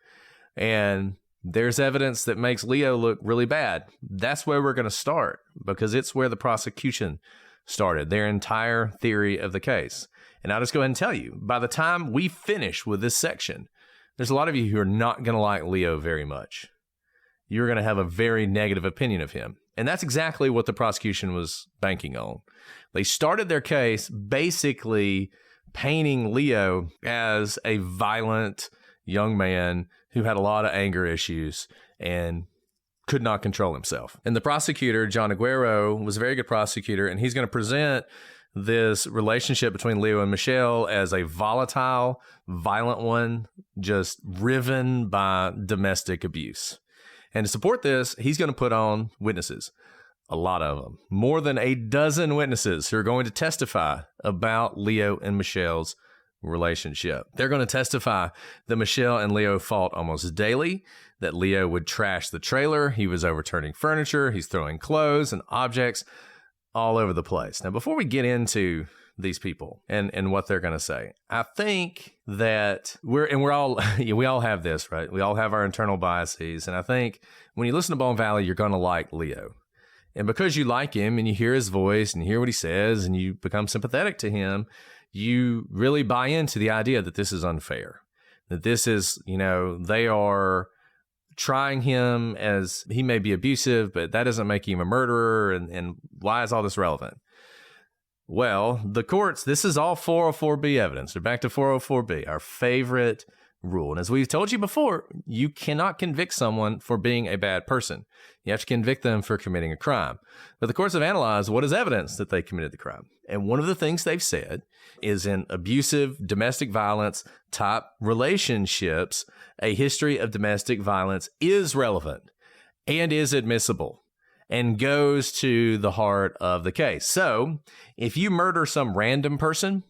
And there's evidence that makes Leo look really bad. That's where we're going to start because it's where the prosecution started, their entire theory of the case. And I'll just go ahead and tell you, by the time we finish with this section, there's a lot of you who are not going to like Leo very much. You're going to have a very negative opinion of him. And that's exactly what the prosecution was banking on. They started their case basically painting Leo as a violent young man who had a lot of anger issues and could not control himself. And the prosecutor, John Aguero, was a very good prosecutor, and he's going to present this relationship between Leo and Michelle as a volatile, violent one, just riven by domestic abuse. And to support this, he's going to put on witnesses, a lot of them, more than a dozen witnesses who are going to testify about Leo and Michelle's relationship. They're going to testify that Michelle and Leo fought almost daily, that Leo would trash the trailer, he was overturning furniture, he's throwing clothes and objects all over the place. Now, before we get into these people and what they're going to say, I think that we all have this, right? We all have our internal biases. And I think when you listen to Bone Valley, you're going to like Leo. And because you like him and you hear his voice and you hear what he says and you become sympathetic to him, you really buy into the idea that this is unfair, that this is, they are trying him as he may be abusive, but that doesn't make him a murderer. And why is all this relevant? Well, the courts, this is all 404B evidence. We're back to 404B, our favorite rule. And as we've told you before, you cannot convict someone for being a bad person. You have to convict them for committing a crime. But the courts have analyzed what is evidence that they committed the crime. And one of the things they've said is in abusive domestic violence type relationships, a history of domestic violence is relevant and is admissible and goes to the heart of the case. So if you murder some random person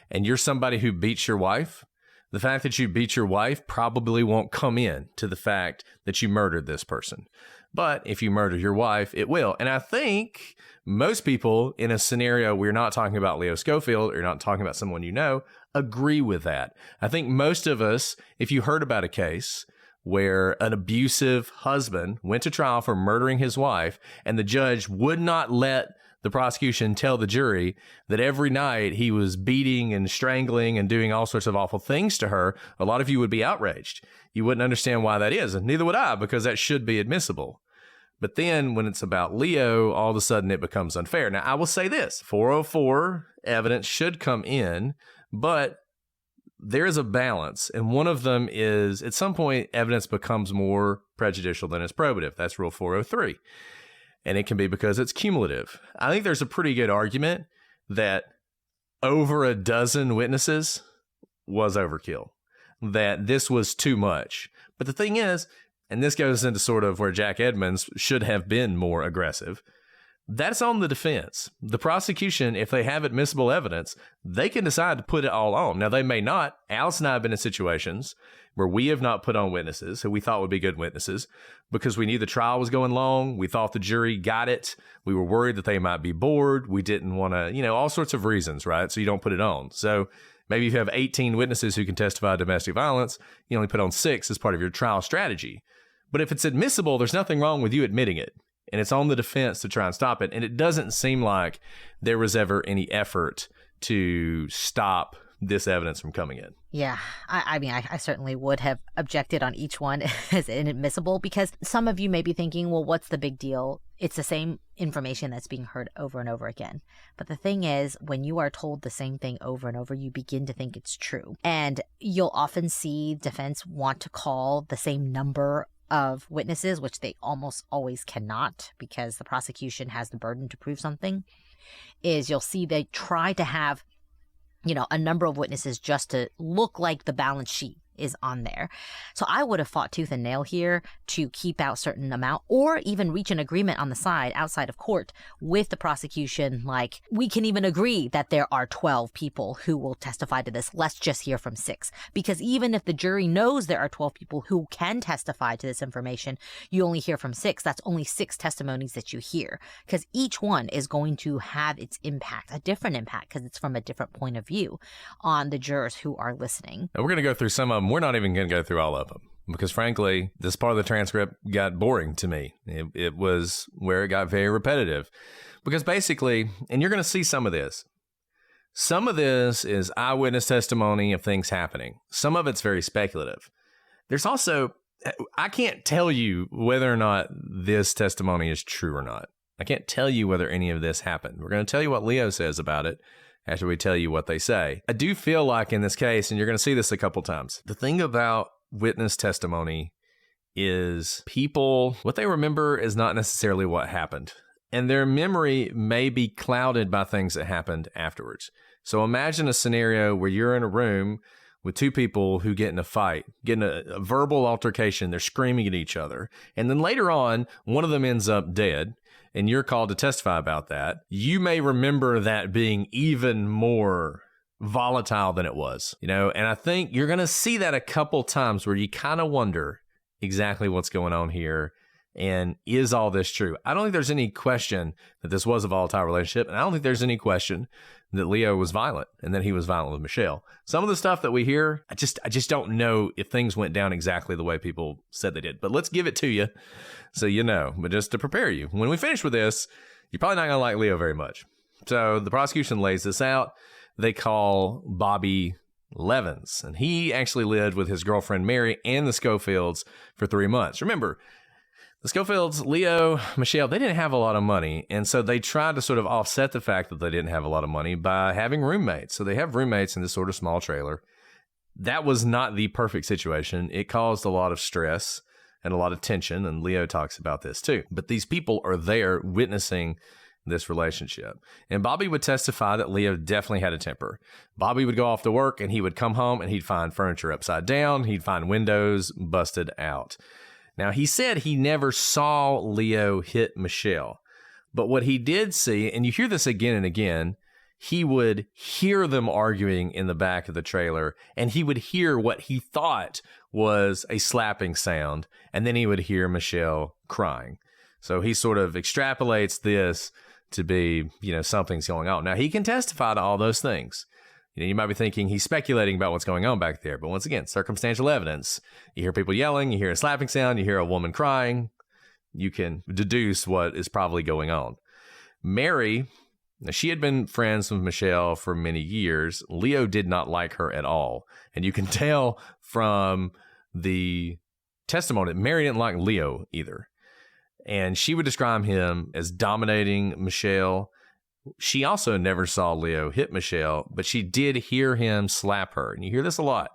and you're somebody who beats your wife, the fact that you beat your wife probably won't come in to the fact that you murdered this person. But if you murder your wife, it will. And I think most people in a scenario where you're not talking about Leo Schofield or you're not talking about someone you know, agree with that. I think most of us, if you heard about a case where an abusive husband went to trial for murdering his wife and the judge would not let the prosecution tell the jury that every night he was beating and strangling and doing all sorts of awful things to her, a lot of you would be outraged. You wouldn't understand why that is, and neither would I, because that should be admissible. But then when it's about Leo, all of a sudden it becomes unfair. Now, I will say this, 404 evidence should come in, but there is a balance, and one of them is at some point evidence becomes more prejudicial than it's probative. That's Rule 403. And it can be because it's cumulative. I think there's a pretty good argument that over a dozen witnesses was overkill, that this was too much. But the thing is, and this goes into sort of where Jack Edmonds should have been more aggressive, that's on the defense. The prosecution, if they have admissible evidence, they can decide to put it all on. Now, they may not. Alice and I have been in situations where we have not put on witnesses who we thought would be good witnesses because we knew the trial was going long. We thought the jury got it. We were worried that they might be bored. We didn't want to, all sorts of reasons, right? So you don't put it on. So maybe if you have 18 witnesses who can testify to domestic violence, you only put on 6 as part of your trial strategy. But if it's admissible, there's nothing wrong with you admitting it. And it's on the defense to try and stop it. And it doesn't seem like there was ever any effort to stop this evidence from coming in. Yeah, I mean, I certainly would have objected on each one as inadmissible because some of you may be thinking, well, what's the big deal? It's the same information that's being heard over and over again. But the thing is, when you are told the same thing over and over, you begin to think it's true. And you'll often see defense want to call the same number of witnesses, which they almost always cannot because the prosecution has the burden to prove something, is you'll see they try to have, a number of witnesses just to look like the balance sheet is on there. So I would have fought tooth and nail here to keep out certain amount or even reach an agreement on the side outside of court with the prosecution. Like, we can even agree that there are 12 people who will testify to this. Let's just hear from 6. Because even if the jury knows there are 12 people who can testify to this information, you only hear from 6. That's only 6 testimonies that you hear, because each one is going to have its impact, a different impact, because it's from a different point of view on the jurors who are listening. Now, we're going to go through some of them. We're not even going to go through all of them because, frankly, this part of the transcript got boring to me. It was where it got very repetitive because basically, and you're going to see some of this is eyewitness testimony of things happening. Some of it's very speculative. There's also, I can't tell you whether or not this testimony is true or not. I can't tell you whether any of this happened. We're going to tell you what Leo says about it after we tell you what they say. I do feel like in this case, and you're going to see this a couple times, the thing about witness testimony is people, what they remember is not necessarily what happened. And their memory may be clouded by things that happened afterwards. So imagine a scenario where you're in a room with 2 people who get in a fight, get in a verbal altercation, they're screaming at each other. And then later on, one of them ends up dead. And you're called to testify about that. You may remember that being even more volatile than it was, and I think you're going to see that a couple times where you kind of wonder exactly what's going on here. And is all this true? I don't think there's any question that this was a volatile relationship. And I don't think there's any question that Leo was violent and that he was violent with Michelle. Some of the stuff that we hear, I just don't know if things went down exactly the way people said they did. But let's give it to you so you know. But just to prepare you, when we finish with this, you're probably not going to like Leo very much. So the prosecution lays this out. They call Bobby Levins, and he actually lived with his girlfriend Mary and the Schofields for 3 months. Remember, the Schofields, Leo, Michelle, they didn't have a lot of money. And so they tried to sort of offset the fact that they didn't have a lot of money by having roommates. So they have roommates in this sort of small trailer. That was not the perfect situation. It caused a lot of stress and a lot of tension. And Leo talks about this too. But these people are there witnessing this relationship. And Bobby would testify that Leo definitely had a temper. Bobby would go off to work and he would come home and he'd find furniture upside down. He'd find windows busted out. Now, he said he never saw Leo hit Michelle, but what he did see, and you hear this again and again, he would hear them arguing in the back of the trailer, and he would hear what he thought was a slapping sound, and then he would hear Michelle crying. So he sort of extrapolates this to be, something's going on. Now, he can testify to all those things. You might be thinking he's speculating about what's going on back there. But once again, circumstantial evidence. You hear people yelling, you hear a slapping sound, you hear a woman crying. You can deduce what is probably going on. Mary, she had been friends with Michelle for many years. Leo did not like her at all. And you can tell from the testimony that Mary didn't like Leo either. And she would describe him as dominating Michelle. She also never saw Leo hit Michelle, but she did hear him slap her. And you hear this a lot.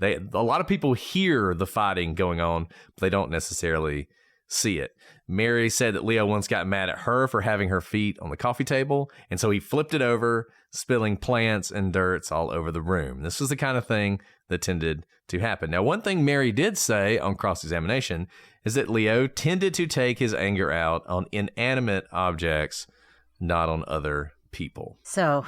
A lot of people hear the fighting going on, but they don't necessarily see it. Mary said that Leo once got mad at her for having her feet on the coffee table, and so he flipped it over, spilling plants and dirts all over the room. This was the kind of thing that tended to happen. Now, one thing Mary did say on cross-examination is that Leo tended to take his anger out on inanimate objects, not on other people. So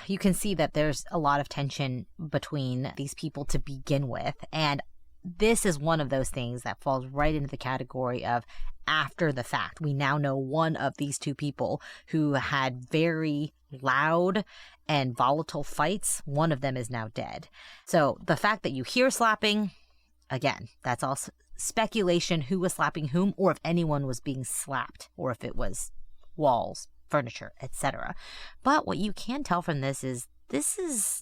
you can see that there's a lot of tension between these people to begin with. And this is one of those things that falls right into the category of after the fact. We now know one of these 2 people who had very loud and volatile fights. One of them is now dead. So the fact that you hear slapping, again, that's all speculation, who was slapping whom, or if anyone was being slapped, or if it was walls, furniture, etc. But what you can tell from this is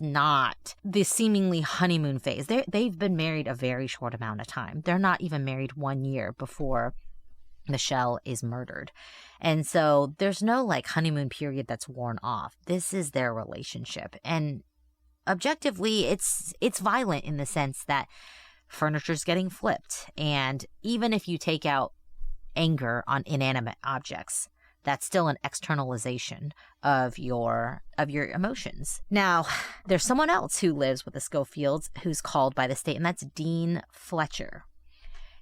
not the seemingly honeymoon phase. They've been married a very short amount of time. They're not even married 1 year before Michelle is murdered. And so there's no honeymoon period that's worn off. This is their relationship. And objectively, it's violent in the sense that furniture's getting flipped. And even if you take out anger on inanimate objects, That's still an externalization of your emotions. Now, there's someone else who lives with the Schofields who's called by the state, and that's Dean Fletcher.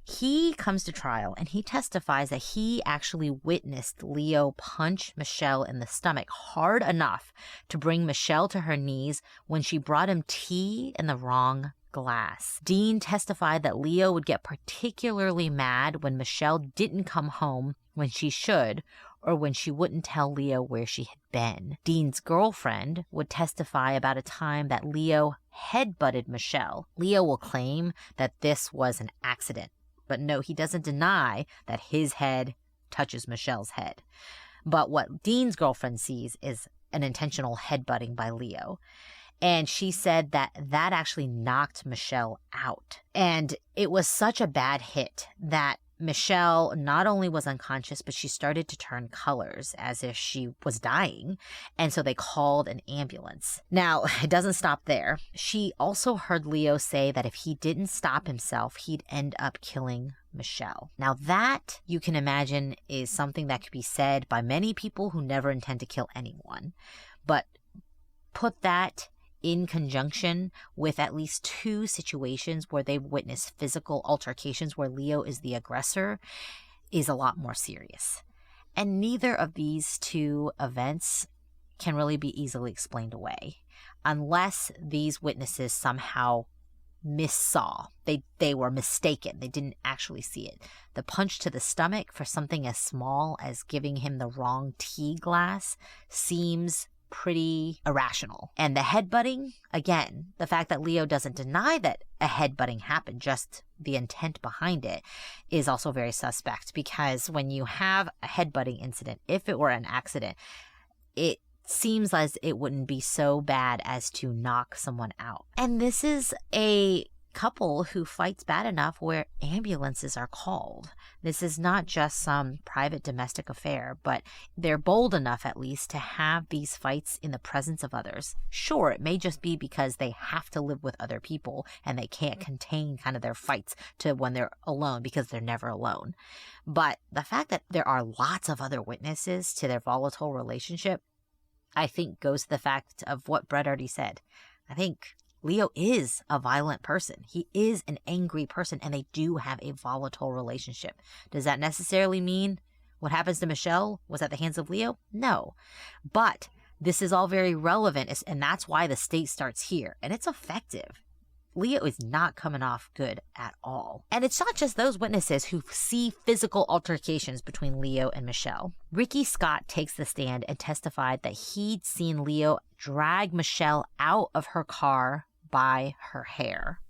He comes to trial and he testifies that he actually witnessed Leo punch Michelle in the stomach hard enough to bring Michelle to her knees when she brought him tea in the wrong glass. Dean testified that Leo would get particularly mad when Michelle didn't come home when she should, or when she wouldn't tell Leo where she had been. Dean's girlfriend would testify about a time that Leo headbutted Michelle. Leo will claim that this was an accident, but no, he doesn't deny that his head touches Michelle's head. But what Dean's girlfriend sees is an intentional headbutting by Leo. And she said that actually knocked Michelle out. And it was such a bad hit that Michelle not only was unconscious, but she started to turn colors as if she was dying. And so they called an ambulance. Now, it doesn't stop there. She also heard Leo say that if he didn't stop himself, he'd end up killing Michelle. Now, that, you can imagine, is something that could be said by many people who never intend to kill anyone. But put that in conjunction with at least 2 situations where they've witnessed physical altercations where Leo is the aggressor, is a lot more serious. And neither of these 2 events can really be easily explained away unless these witnesses somehow missaw. They were mistaken. They didn't actually see it. The punch to the stomach for something as small as giving him the wrong tea glass seems pretty irrational. And the headbutting, again, the fact that Leo doesn't deny that a headbutting happened, just the intent behind it, is also very suspect, because when you have a headbutting incident, if it were an accident, it seems as it wouldn't be so bad as to knock someone out. And this is a couple who fights bad enough where ambulances are called. This is not just some private domestic affair, but they're bold enough at least to have these fights in the presence of others. Sure, it may just be because they have to live with other people and they can't contain kind of their fights to when they're alone, because they're never alone. But the fact that there are lots of other witnesses to their volatile relationship, I think goes to the fact of what Brett already said. I think Leo is a violent person. He is an angry person, and they do have a volatile relationship. Does that necessarily mean what happens to Michelle was at the hands of Leo? No. But this is all very relevant, and that's why the state starts here, and it's effective. Leo is not coming off good at all. And it's not just those witnesses who see physical altercations between Leo and Michelle. Ricky Scott takes the stand and testified that he'd seen Leo drag Michelle out of her car by her hair.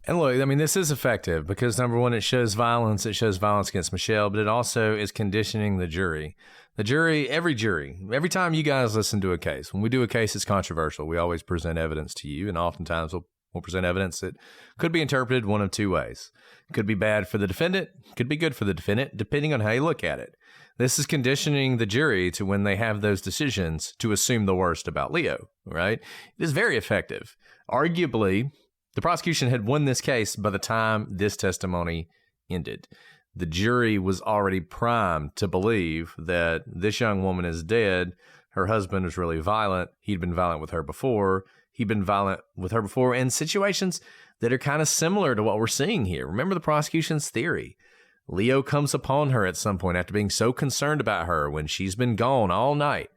And look, I mean, this is effective because, number one, it shows violence against Michelle, but it also is conditioning the jury. The jury, every time you guys listen to a case, when we do a case that's controversial, we always present evidence to you, and oftentimes we'll present evidence that could be interpreted one of 2 ways. It could be bad for the defendant, could be good for the defendant, depending on how you look at it. This is conditioning the jury to, when they have those decisions, to assume the worst about Leo, right? It is very effective. Arguably, the prosecution had won this case by the time this testimony ended. The jury was already primed to believe that this young woman is dead. Her husband was really violent. He'd been violent with her before. He'd been violent with her before in situations that are kind of similar to what we're seeing here. Remember the prosecution's theory. Leo comes upon her at some point after being so concerned about her when she's been gone all night.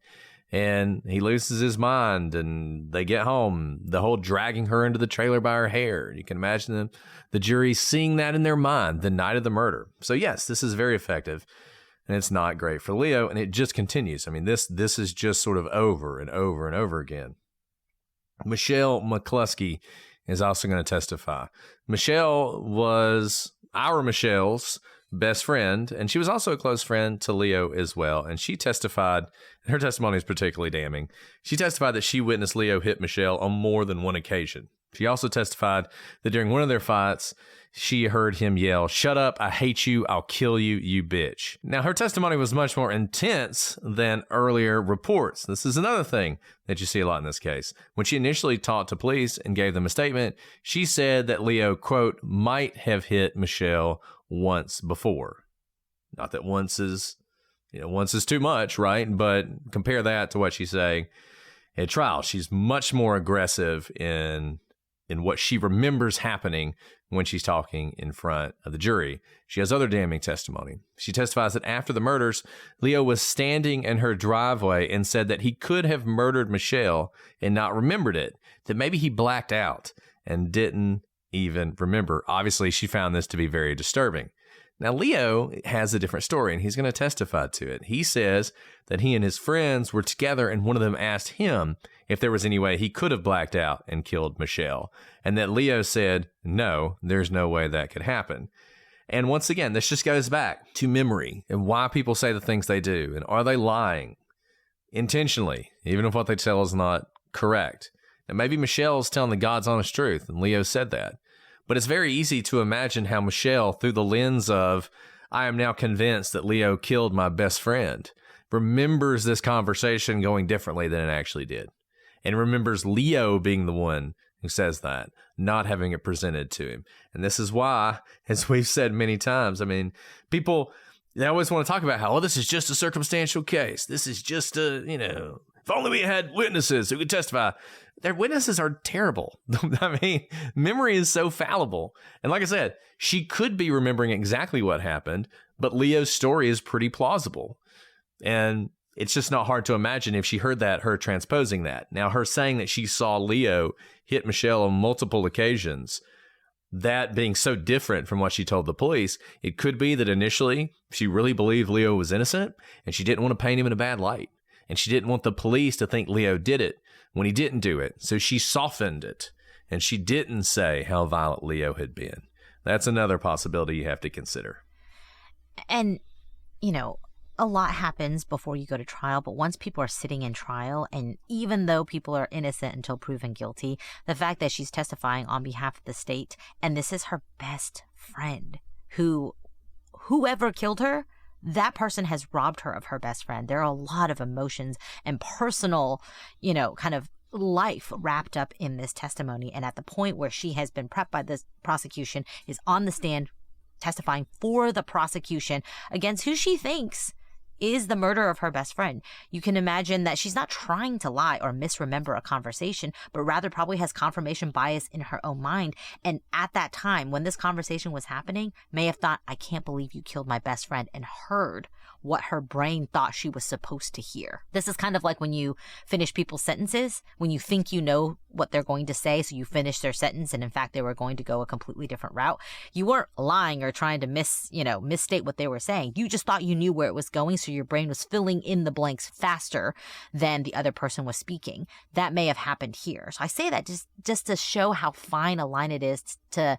And he loses his mind, and they get home, the whole dragging her into the trailer by her hair. You can imagine the jury seeing that in their mind the night of the murder. So yes, this is very effective, and it's not great for Leo, and it just continues. I mean, this is just sort of over and over and over again. Michelle McCluskey is also going to testify. Michelle was Michelle's best friend, and she was also a close friend to Leo as well. And she testified, and her testimony is particularly damning. She testified that she witnessed Leo hit Michelle on more than one occasion. She also testified that during one of their fights, she heard him yell, "Shut up, I hate you, I'll kill you, you bitch." Now, her testimony was much more intense than earlier reports. This is another thing that you see a lot in this case. When she initially talked to police and gave them a statement, she said that Leo, quote, might have hit Michelle once before. Not that once is once is too much, right? But compare that to what she's saying at trial. She's much more aggressive in what she remembers happening when she's talking in front of the jury. She has other damning testimony. She testifies that after the murders, Leo was standing in her driveway and said that he could have murdered Michelle and not remembered it, that maybe he blacked out and didn't even remember. Obviously, she found this to be very disturbing. Now, Leo has a different story, and he's going to testify to it. He says that he and his friends were together, and one of them asked him if there was any way he could have blacked out and killed Michelle, and that Leo said, no, there's no way that could happen. And once again, this just goes back to memory and why people say the things they do, and are they lying intentionally, even if what they tell is not correct. And maybe Michelle's telling the God's honest truth, and Leo said that. But it's very easy to imagine how Michelle, through the lens of, I am now convinced that Leo killed my best friend, remembers this conversation going differently than it actually did. And remembers Leo being the one who says that, not having it presented to him. And this is why, as we've said many times, I mean, people, they always want to talk about how, this is just a circumstantial case. This is just a, if only we had witnesses who could testify. Their witnesses are terrible. I mean, memory is so fallible. And like I said, she could be remembering exactly what happened, but Leo's story is pretty plausible. And it's just not hard to imagine if she heard that, her transposing that. Now, her saying that she saw Leo hit Michelle on multiple occasions, that being so different from what she told the police, it could be that initially she really believed Leo was innocent and she didn't want to paint him in a bad light. And she didn't want the police to think Leo did it when he didn't do it. So she softened it, and she didn't say how violent Leo had been. That's another possibility you have to consider. And, a lot happens before you go to trial, but once people are sitting in trial, and even though people are innocent until proven guilty, the fact that she's testifying on behalf of the state, and this is her best friend, whoever killed her, that person has robbed her of her best friend. There are a lot of emotions and personal, kind of life wrapped up in this testimony. And at the point where she has been prepped by the prosecution, is on the stand testifying for the prosecution against who she thinks is the murder of her best friend. You can imagine that she's not trying to lie or misremember a conversation, but rather probably has confirmation bias in her own mind. And at that time, when this conversation was happening, may have thought, I can't believe you killed my best friend, and heard what her brain thought she was supposed to hear. This is kind of like when you finish people's sentences, when you think you know what they're going to say, so you finish their sentence, and in fact, they were going to go a completely different route. You weren't lying or trying to misstate what they were saying. You just thought you knew where it was going, so your brain was filling in the blanks faster than the other person was speaking. That may have happened here. So I say that just to show how fine a line it is to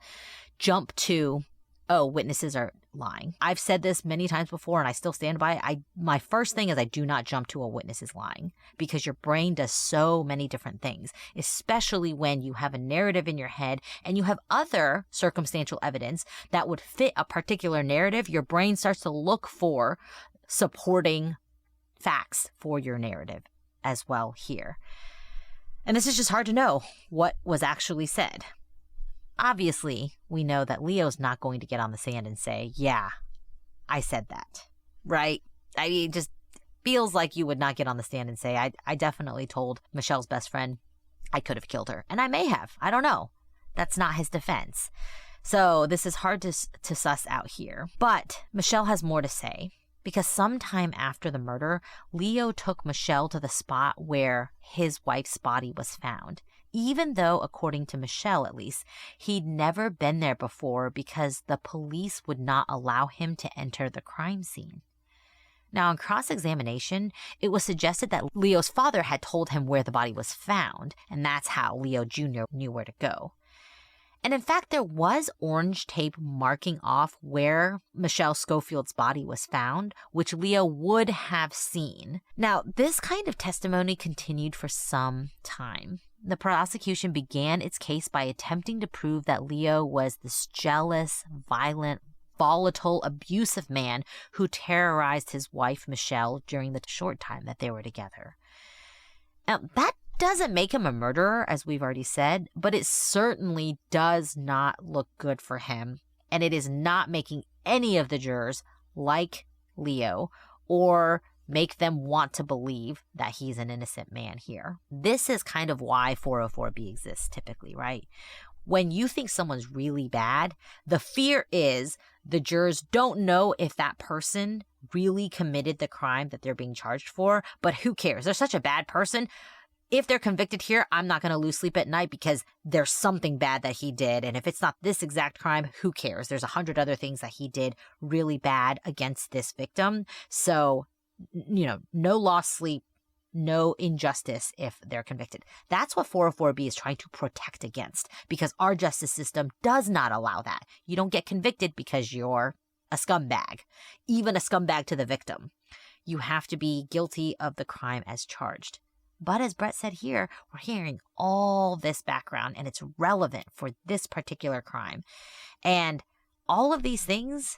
jump to, oh, witnesses are lying. I've said this many times before, and I still stand by it. My first thing is I do not jump to a witness is lying, because your brain does so many different things, especially when you have a narrative in your head and you have other circumstantial evidence that would fit a particular narrative. Your brain starts to look for supporting facts for your narrative as well here. And this is just hard to know what was actually said. Obviously, we know that Leo's not going to get on the stand and say, yeah, I said that, right? I mean, it just feels like you would not get on the stand and say, I definitely told Michelle's best friend I could have killed her. And I may have. I don't know. That's not his defense. So this is hard to suss out here. But Michelle has more to say, because sometime after the murder, Leo took Michelle to the spot where his wife's body was found, even though, according to Michelle at least, he'd never been there before because the police would not allow him to enter the crime scene. Now, in cross-examination, it was suggested that Leo's father had told him where the body was found, and that's how Leo Jr. knew where to go. And in fact, there was orange tape marking off where Michelle Schofield's body was found, which Leo would have seen. Now, this kind of testimony continued for some time. The prosecution began its case by attempting to prove that Leo was this jealous, violent, volatile, abusive man who terrorized his wife, Michelle, during the short time that they were together. Now, that doesn't make him a murderer, as we've already said, but it certainly does not look good for him, and it is not making any of the jurors like Leo or make them want to believe that he's an innocent man here. This is kind of why 404B exists typically, right? When you think someone's really bad, the fear is the jurors don't know if that person really committed the crime that they're being charged for, but who cares? They're such a bad person. If they're convicted here, I'm not going to lose sleep at night because there's something bad that he did. And if it's not this exact crime, who cares? There's 100 other things that he did really bad against this victim. So, no lost sleep, no injustice if they're convicted. That's what 404B is trying to protect against, because our justice system does not allow that. You don't get convicted because you're a scumbag, even a scumbag to the victim. You have to be guilty of the crime as charged. But as Brett said here, we're hearing all this background and it's relevant for this particular crime. And all of these things,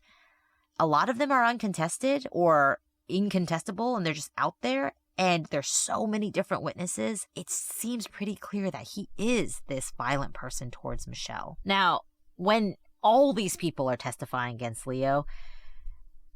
a lot of them are uncontested or incontestable and they're just out there. And there's so many different witnesses. It seems pretty clear that he is this violent person towards Michelle. Now, when all these people are testifying against Leo,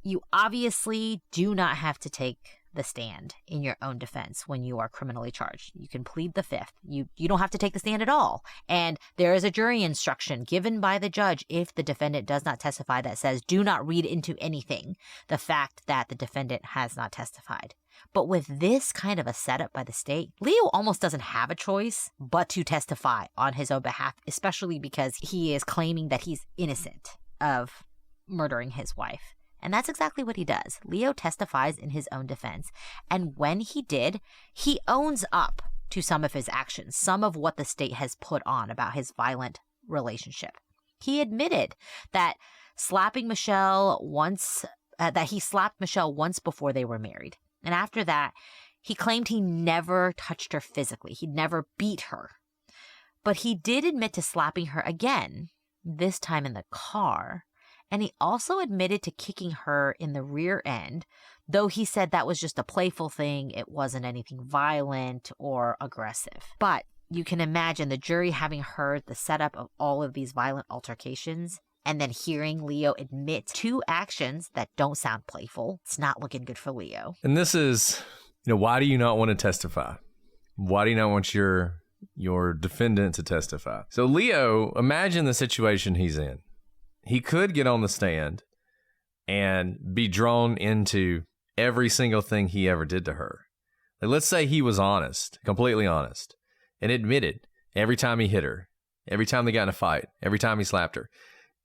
you obviously do not have to take the stand in your own defense when you are criminally charged. You can plead the fifth. You don't have to take the stand at all. And there is a jury instruction given by the judge if the defendant does not testify that says, do not read into anything the fact that the defendant has not testified. But with this kind of a setup by the state, Leo almost doesn't have a choice but to testify on his own behalf, especially because he is claiming that he's innocent of murdering his wife. And that's exactly what he does. Leo testifies in his own defense. And when he did, he owns up to some of his actions, some of what the state has put on about his violent relationship. He admitted that slapping Michelle once, that he slapped Michelle once before they were married. And after that, he claimed he never touched her physically. He'd never beat her. But he did admit to slapping her again, this time in the car. And he also admitted to kicking her in the rear end, though he said that was just a playful thing. It wasn't anything violent or aggressive. But you can imagine the jury having heard the setup of all of these violent altercations and then hearing Leo admit to actions that don't sound playful. It's not looking good for Leo. And this is, why do you not want to testify? Why do you not want your defendant to testify? So Leo, imagine the situation he's in. He could get on the stand and be drawn into every single thing he ever did to her. Like, let's say he was honest, completely honest, and admitted every time he hit her, every time they got in a fight, every time he slapped her.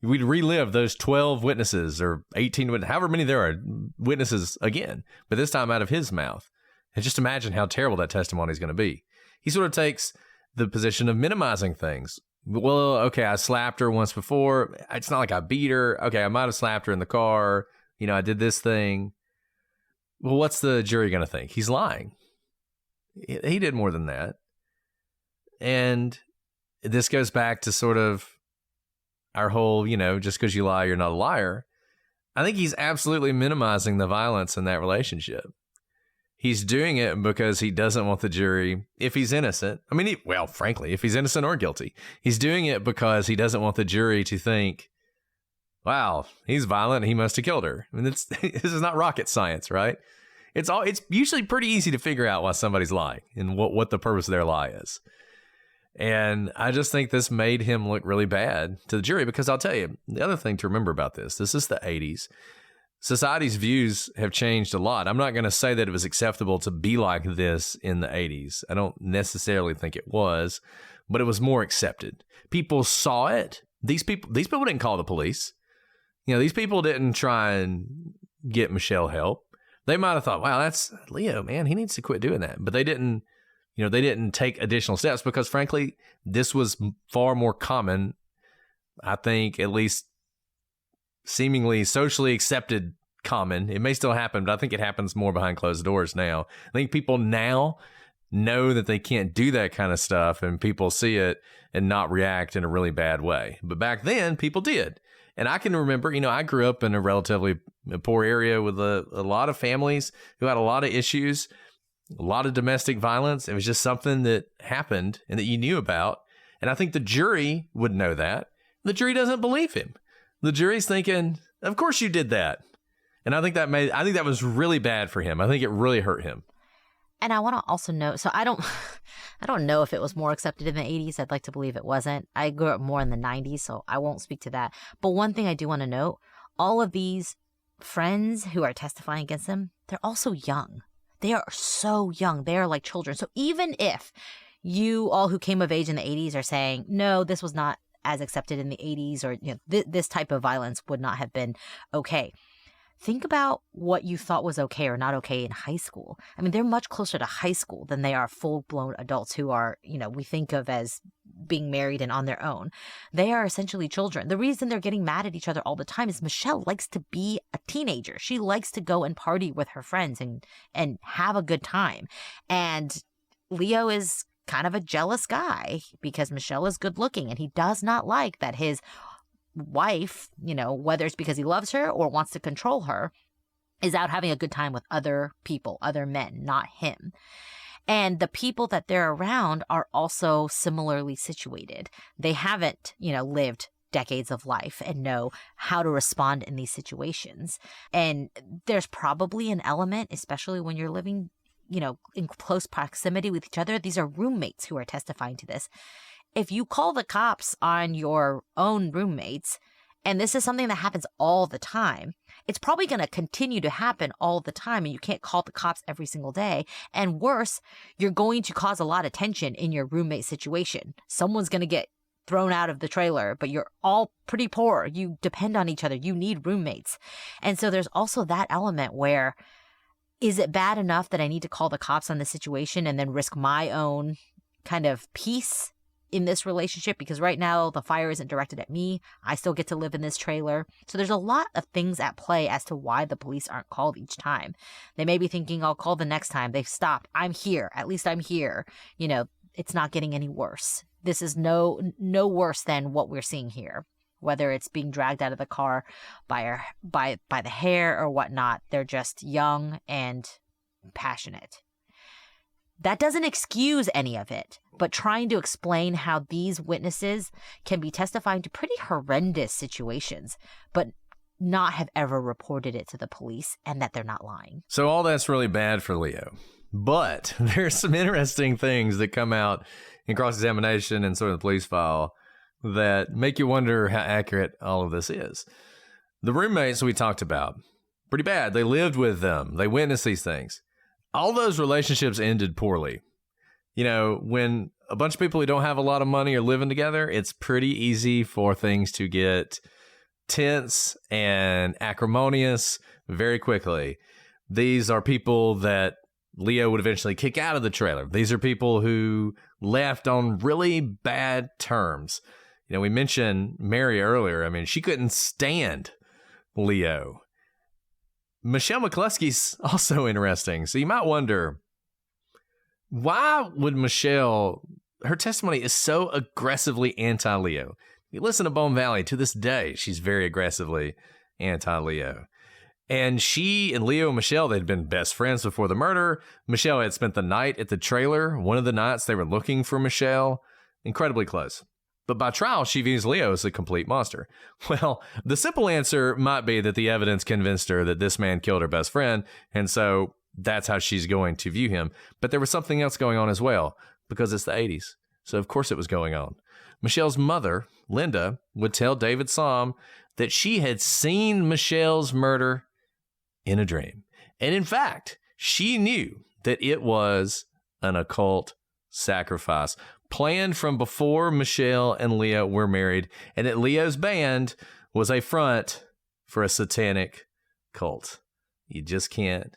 We'd relive those 12 witnesses or 18, however many there are witnesses again, but this time out of his mouth. And just imagine how terrible that testimony is going to be. He sort of takes the position of minimizing things. Well, okay, I slapped her once before. It's not like I beat her. Okay, I might have slapped her in the car. I did this thing. Well, what's the jury going to think? He's lying. He did more than that. And this goes back to sort of our whole, just because you lie, you're not a liar. I think he's absolutely minimizing the violence in that relationship. He's doing it because he doesn't want the jury, if he's innocent. I mean, frankly, if he's innocent or guilty, he's doing it because he doesn't want the jury to think, wow, he's violent. He must have killed her. I mean, this is not rocket science, right? It's usually pretty easy to figure out why somebody's lying and what the purpose of their lie is. And I just think this made him look really bad to the jury, because I'll tell you, the other thing to remember about this is the 80s. Society's views have changed a lot. I'm not going to say that it was acceptable to be like this in the 80s. I don't necessarily think it was, but it was more accepted. People saw it. These people didn't call the police. These people didn't try and get Michelle help. They might have thought, wow, that's Leo, man. He needs to quit doing that. But they didn't, they didn't take additional steps because, frankly, this was far more common, I think, at least seemingly socially accepted common. It may still happen, but I think it happens more behind closed doors now. I think people now know that they can't do that kind of stuff, and people see it and not react in a really bad way. But back then, people did. And I can remember, I grew up in a relatively poor area with a lot of families who had a lot of issues, a lot of domestic violence. It was just something that happened and that you knew about. And I think the jury would know that. The jury doesn't believe him. The jury's thinking, of course you did that. And I think that was really bad for him. I think it really hurt him. And I want to also note, so I don't know if it was more accepted in the 80s. I'd like to believe it wasn't. I grew up more in the 90s, so I won't speak to that. But one thing I do want to note, all of these friends who are testifying against him, they're also young. They are so young. They are like children. So even if you all who came of age in the 80s are saying, no, this was not as accepted in the 80s, or this type of violence would not have been okay. Think about what you thought was okay or not okay in high school. I mean, they're much closer to high school than they are full-blown adults who are, we think of as being married and on their own. They are essentially children. The reason they're getting mad at each other all the time is Michelle likes to be a teenager. She likes to go and party with her friends and have a good time. And Leo is kind of a jealous guy because Michelle is good looking, and he does not like that his wife, whether it's because he loves her or wants to control her, is out having a good time with other people, other men, not him. And the people that they're around are also similarly situated. They haven't, lived decades of life and know how to respond in these situations. And there's probably an element, especially when you're living, in close proximity with each other. These are roommates who are testifying to this. If you call the cops on your own roommates, and this is something that happens all the time, it's probably going to continue to happen all the time, and you can't call the cops every single day. And worse, you're going to cause a lot of tension in your roommate situation. Someone's going to get thrown out of the trailer, but you're all pretty poor. You depend on each other. You need roommates. And so there's also that element where, is it bad enough that I need to call the cops on the situation and then risk my own kind of peace in this relationship? Because right now the fire isn't directed at me. I still get to live in this trailer. So there's a lot of things at play as to why the police aren't called each time. They may be thinking, I'll call the next time. They've stopped. I'm here. At least I'm here. It's not getting any worse. This is no worse than what we're seeing here. Whether it's being dragged out of the car by the hair or whatnot, they're just young and passionate. That doesn't excuse any of it, but trying to explain how these witnesses can be testifying to pretty horrendous situations, but not have ever reported it to the police, and that they're not lying. So all that's really bad for Leo. But there's some interesting things that come out in cross-examination and sort of the police file that make you wonder how accurate all of this is. The roommates we talked about, pretty bad. They lived with them. They witnessed these things. All those relationships ended poorly. When a bunch of people who don't have a lot of money are living together, it's pretty easy for things to get tense and acrimonious very quickly. These are people that Leo would eventually kick out of the trailer. These are people who left on really bad terms. We mentioned Mary earlier. I mean, she couldn't stand Leo. Michelle McCluskey's also interesting. So you might wonder, why would Michelle, her testimony is so aggressively anti-Leo. You listen to Bone Valley, to this day, she's very aggressively anti-Leo. And she and Leo and Michelle, they'd been best friends before the murder. Michelle had spent the night at the trailer. One of the nights they were looking for Michelle. Incredibly close. But by trial, she views Leo as a complete monster. Well, the simple answer might be that the evidence convinced her that this man killed her best friend, and so that's how she's going to view him. But there was something else going on as well, because it's the 80s. So of course it was going on. Michelle's mother, Linda, would tell David Somm that she had seen Michelle's murder in a dream. And in fact, she knew that it was an occult sacrifice planned from before Michelle and Leo were married, and that Leo's band was a front for a satanic cult. You just can't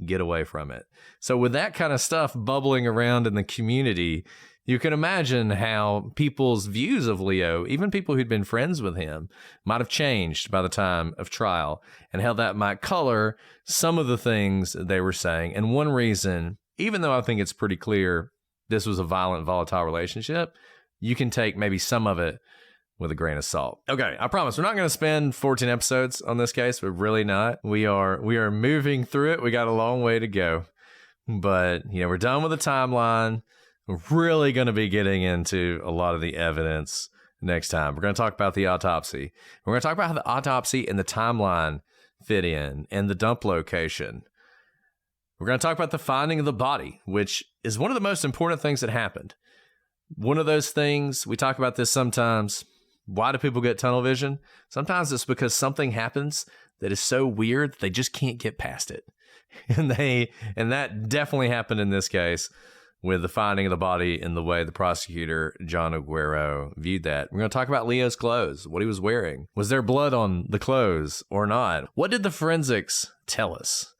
get away from it. So with that kind of stuff bubbling around in the community, you can imagine how people's views of Leo, even people who'd been friends with him, might have changed by the time of trial, and how that might color some of the things they were saying. And one reason, even though I think it's pretty clear this was a violent, volatile relationship, you can take maybe some of it with a grain of salt. Okay, I promise we're not going to spend 14 episodes on this case. We're really not. We are moving through it. We got a long way to go. But, we're done with the timeline. We're really going to be getting into a lot of the evidence next time. We're going to talk about the autopsy. We're going to talk about how the autopsy and the timeline fit in and the dump location. We're going to talk about the finding of the body, which is one of the most important things that happened. One of those things, we talk about this sometimes. Why do people get tunnel vision? Sometimes it's because something happens that is so weird that they just can't get past it. And that definitely happened in this case with the finding of the body and the way the prosecutor, John Aguero, viewed that. We're going to talk about Leo's clothes, what he was wearing. Was there blood on the clothes or not? What did the forensics tell us?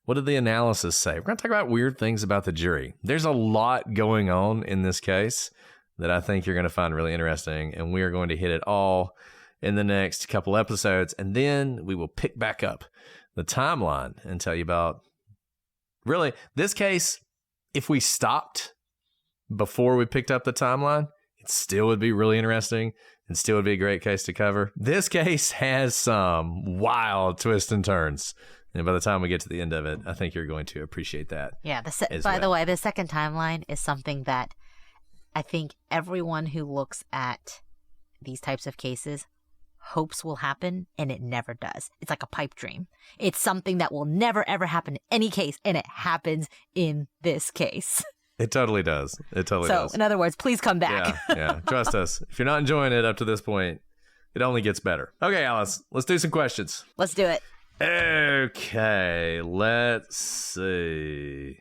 What did the analysis say? We're going to talk about weird things about the jury. There's a lot going on in this case that I think you're going to find really interesting, and we are going to hit it all in the next couple episodes, and then we will pick back up the timeline and tell you about, really, this case, if we stopped before we picked up the timeline, it still would be really interesting and still would be a great case to cover. This case has some wild twists and turns, and by the time we get to the end of it, I think you're going to appreciate that. Yeah, the way, the second timeline is something that I think everyone who looks at these types of cases hopes will happen, and it never does. It's like a pipe dream. It's something that will never, ever happen in any case, and it happens in this case. It totally does. It totally does. So, in other words, please come back. Yeah. Trust us. If you're not enjoying it up to this point, it only gets better. Okay, Alice, let's do some questions. Let's do it. Okay, let's see.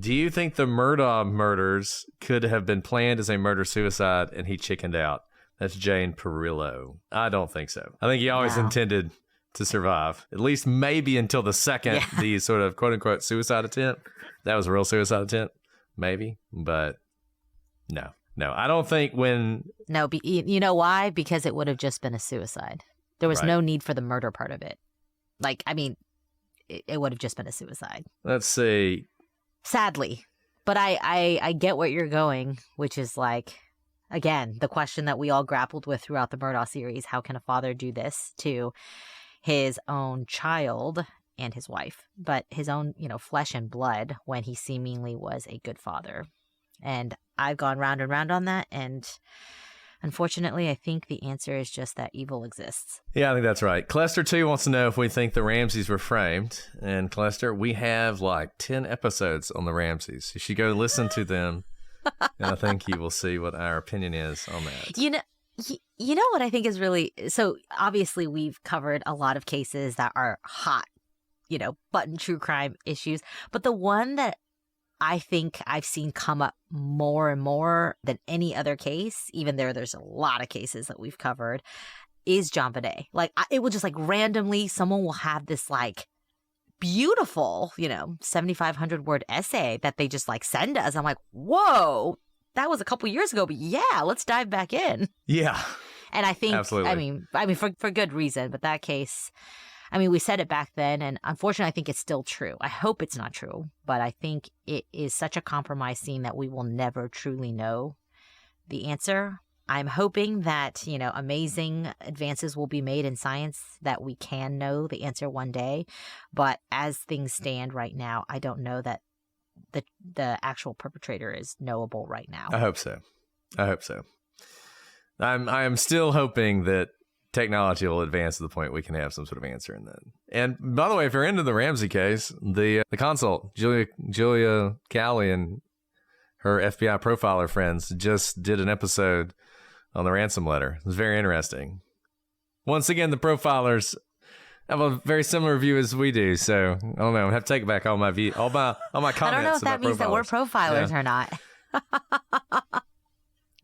Do you think the Murdaugh murders could have been planned as a murder-suicide and he chickened out? That's Jane Perillo. I don't think so. I think he always intended to survive, at least maybe until the second, the sort of quote-unquote suicide attempt. That was a real suicide attempt, maybe, but no. I don't think when... No, you know why? Because it would have just been a suicide. There was no need for the murder part of it. Like, I mean, it would have just been a suicide. Let's see. Sadly. But I get where you're going, which is like, again, the question that we all grappled with throughout the Murdaugh series. How can a father do this to his own child and his wife, but his own, flesh and blood, when he seemingly was a good father? And I've gone round and round on that, and unfortunately, I think the answer is just that evil exists. Yeah, I think that's right. Clester, too, wants to know if we think the Ramseys were framed. And Clester, we have like 10 episodes on the Ramseys. You should go listen to them, and I think you will see what our opinion is on that. You know what I think is really... So, obviously, we've covered a lot of cases that are hot, button true crime issues. But the one that I think I've seen come up more and more than any other case, even though there's a lot of cases that we've covered, is John Bonet. Like, it will just, like, randomly, someone will have this, like, beautiful, 7,500 word essay that they just, like, send us. I'm like, whoa, that was a couple years ago, but yeah, let's dive back in. Yeah. And I think, absolutely. I mean, for good reason, but that case... we said it back then, and unfortunately, I think it's still true. I hope it's not true, but I think it is such a compromised scene that we will never truly know the answer. I'm hoping that, amazing advances will be made in science that we can know the answer one day. But as things stand right now, I don't know that the actual perpetrator is knowable right now. I hope so. I am still hoping that technology will advance to the point we can have some sort of answer in that. And by the way, if you're into the Ramsey case, the consult, Julia Cowley and her FBI profiler friends just did an episode on the ransom letter. It was very interesting. Once again, the profilers have a very similar view as we do, so I don't know. I have to take back all my comments. I don't know if that means that we're profilers or not.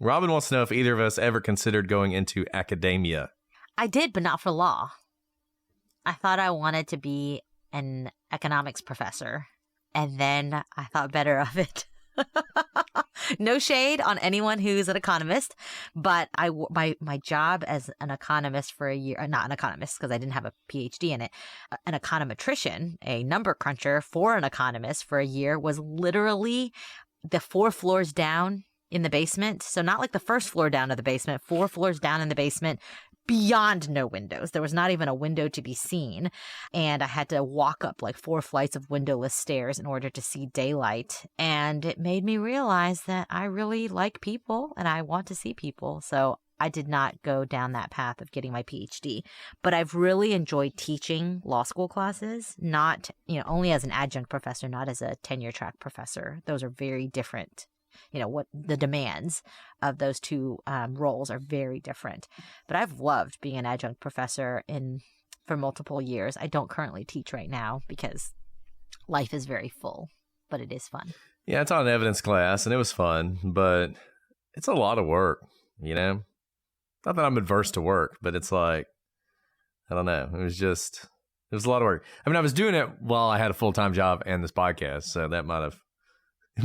Robin wants to know if either of us ever considered going into academia. I did, but not for law. I thought I wanted to be an economics professor, and then I thought better of it. No shade on anyone who's an economist, but my job as an economist for a year, not an economist because I didn't have a PhD in it, an econometrician, a number cruncher for an economist for a year, was literally the 4 floors down in the basement. So not like the first floor down to the basement, 4 floors down in the basement, beyond no windows. There was not even a window to be seen. And I had to walk up like 4 flights of windowless stairs in order to see daylight. And it made me realize that I really like people and I want to see people. So I did not go down that path of getting my PhD, but I've really enjoyed teaching law school classes, not, only as an adjunct professor, not as a tenure track professor. Those are very different. What the demands of those two roles are very different. But I've loved being an adjunct professor for multiple years. I don't currently teach right now because life is very full, but it is fun. Yeah, I taught an evidence class and it was fun, but it's a lot of work, Not that I'm adverse to work, but it's like, I don't know. It was a lot of work. I mean, I was doing it while I had a full-time job and this podcast, so it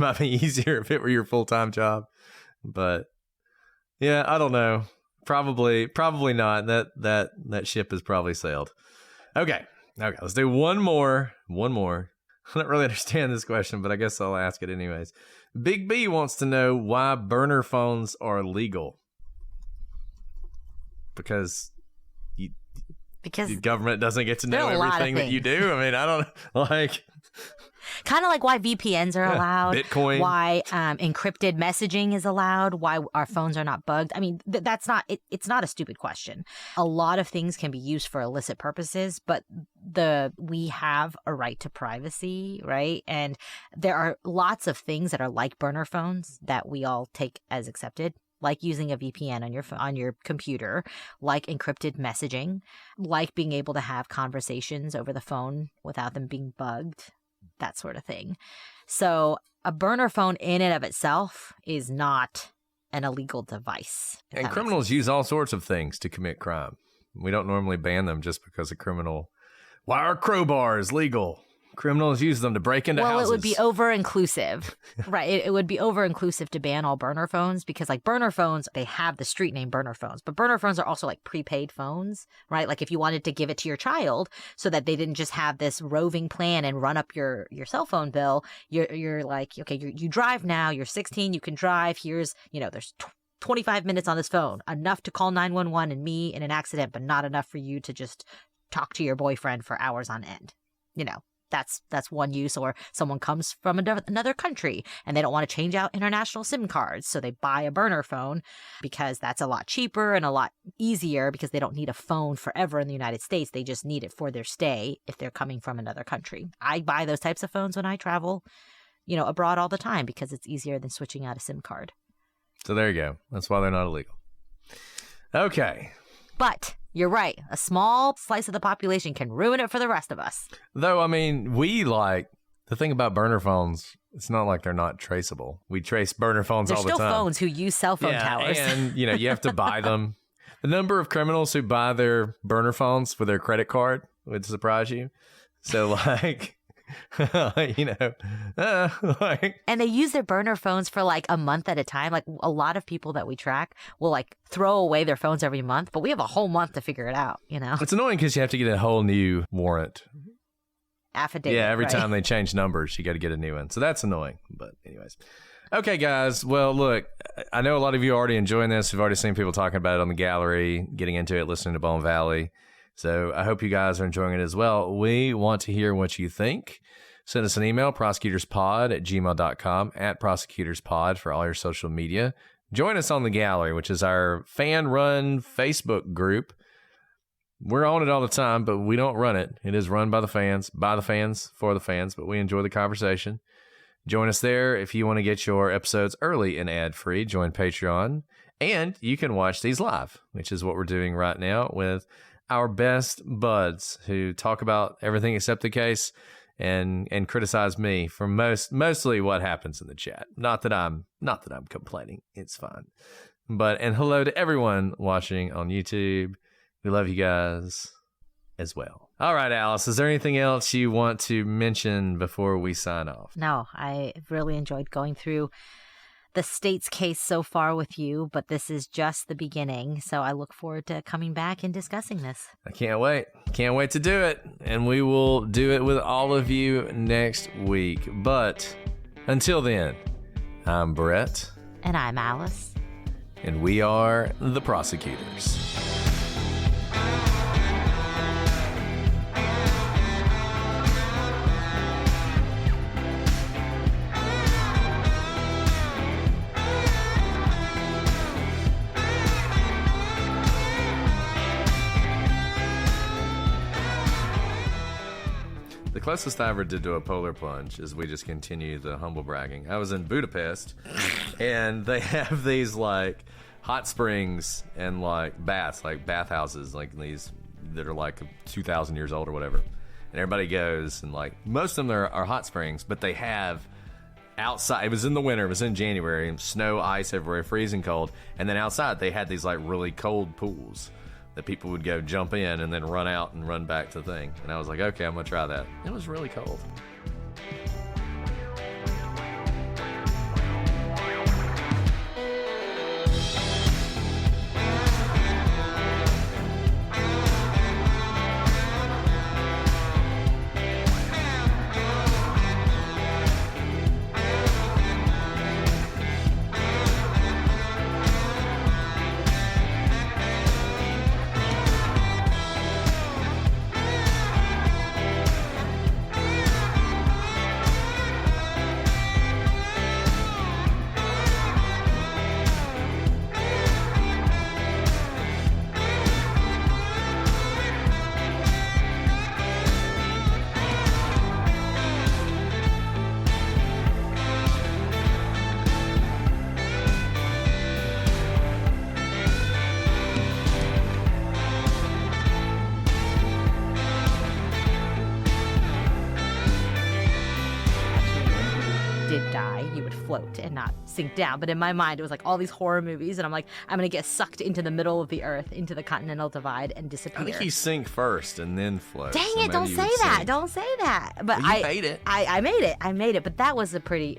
might be easier if it were your full-time job. But yeah, I don't know. Probably not. That ship has probably sailed. Okay, let's do one more. I don't really understand this question, but I guess I'll ask it anyways. Big B wants to know why burner phones are legal. Because the government doesn't get to know everything that you do. I mean, I don't like. Kind of like why VPNs are allowed, Bitcoin, why encrypted messaging is allowed, why our phones are not bugged. I mean, that's not it's not a stupid question. A lot of things can be used for illicit purposes, but we have a right to privacy, right? And there are lots of things that are like burner phones that we all take as accepted, like using a VPN on your computer, like encrypted messaging, like being able to have conversations over the phone without them being bugged. That sort of thing. So a burner phone in and of itself is not an illegal device. And criminals use all sorts of things to commit crime. We don't normally ban them just because a criminal... Why are crowbars legal? Criminals use them to break into houses. Well, it would be over-inclusive. Right. It would be over-inclusive to ban all burner phones because, like, burner phones, they have the street name burner phones. But burner phones are also, like, prepaid phones, right? Like, if you wanted to give it to your child so that they didn't just have this roving plan and run up your cell phone bill, you're like, okay, you drive now. You're 16. You can drive. Here's, there's 25 minutes on this phone. Enough to call 911 and me in an accident, but not enough for you to just talk to your boyfriend for hours on end. That's one use. Or someone comes from another country and they don't want to change out international SIM cards. So they buy a burner phone because that's a lot cheaper and a lot easier because they don't need a phone forever in the United States. They just need it for their stay if they're coming from another country. I buy those types of phones when I travel, abroad all the time because it's easier than switching out a SIM card. So there you go. That's why they're not illegal. Okay. But you're right. A small slice of the population can ruin it for the rest of us. Though, I mean, the thing about burner phones, it's not like they're not traceable. We trace burner phones all the time. There's still phones who use cell phone towers. And, you have to buy them. The number of criminals who buy their burner phones with their credit card would surprise you. So, like... and they use their burner phones for like a month at a time. Like a lot of people that we track will like throw away their phones every month, but we have a whole month to figure it out. It's annoying because you have to get a whole new warrant affidavit. Yeah, every time they change numbers, you got to get a new one. So that's annoying. But anyways, okay, guys. Well, look, I know a lot of you are already enjoying this. We've already seen people talking about it on the gallery, getting into it, listening to Bone Valley. So I hope you guys are enjoying it as well. We want to hear what you think. Send us an email, prosecutorspod@gmail.com, @prosecutorspod for all your social media. Join us on the gallery, which is our fan-run Facebook group. We're on it all the time, but we don't run it. It is run by the fans, for the fans, but we enjoy the conversation. Join us there if you want to get your episodes early and ad-free. Join Patreon, and you can watch these live, which is what we're doing right now with our best buds who talk about everything except the case and criticize me for mostly what happens in the chat. Not that I'm complaining. It's fine. And hello to everyone watching on YouTube. We love you guys as well. All right, Alice, is there anything else you want to mention before we sign off? No, I really enjoyed going through the state's case so far with you, but this is just the beginning. So I look forward to coming back and discussing this. I can't wait. Can't wait to do it. And we will do it with all of you next week. But until then, I'm Brett. And I'm Alice. And we are the Prosecutors. closest I ever did to a polar plunge is we just continue the humble bragging. I was in Budapest, and they have these like hot springs and like baths, like bathhouses, like these that are like 2,000 years old or whatever. And everybody goes, and like most of them are hot springs, but they have outside. It was in the winter. It was in January, and snow, ice everywhere, freezing cold. And then outside, they had these like really cold pools that people would go jump in and then run out and run back to the thing. And I was like, okay, I'm gonna try that. It was really cold. Float and not sink down. But in my mind, it was like all these horror movies, and I'm like, I'm gonna get sucked into the middle of the earth, into the continental divide, and disappear. I think you sink first and then float. Dang it! Don't say that. Sink. Don't say that. But well, you made it. I made it. I made it. But that was a pretty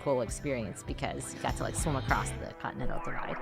cool experience because you got to like swim across the continental divide.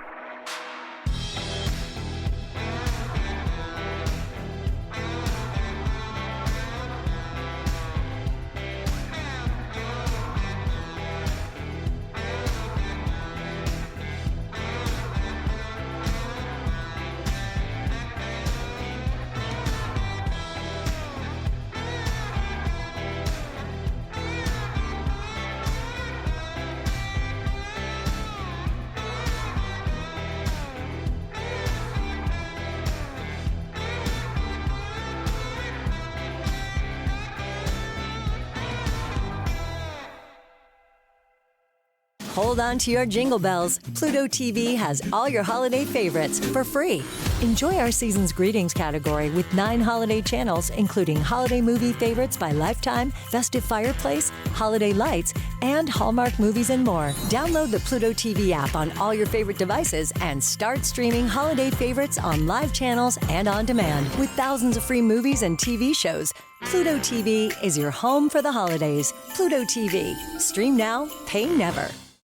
Hold on to your jingle bells. Pluto TV has all your holiday favorites for free. Enjoy our season's greetings category with 9 holiday channels, including holiday movie favorites by Lifetime, Festive Fireplace, Holiday Lights, and Hallmark movies and more. Download the Pluto TV app on all your favorite devices and start streaming holiday favorites on live channels and on demand. With thousands of free movies and TV shows, Pluto TV is your home for the holidays. Pluto TV. Stream now, pay never.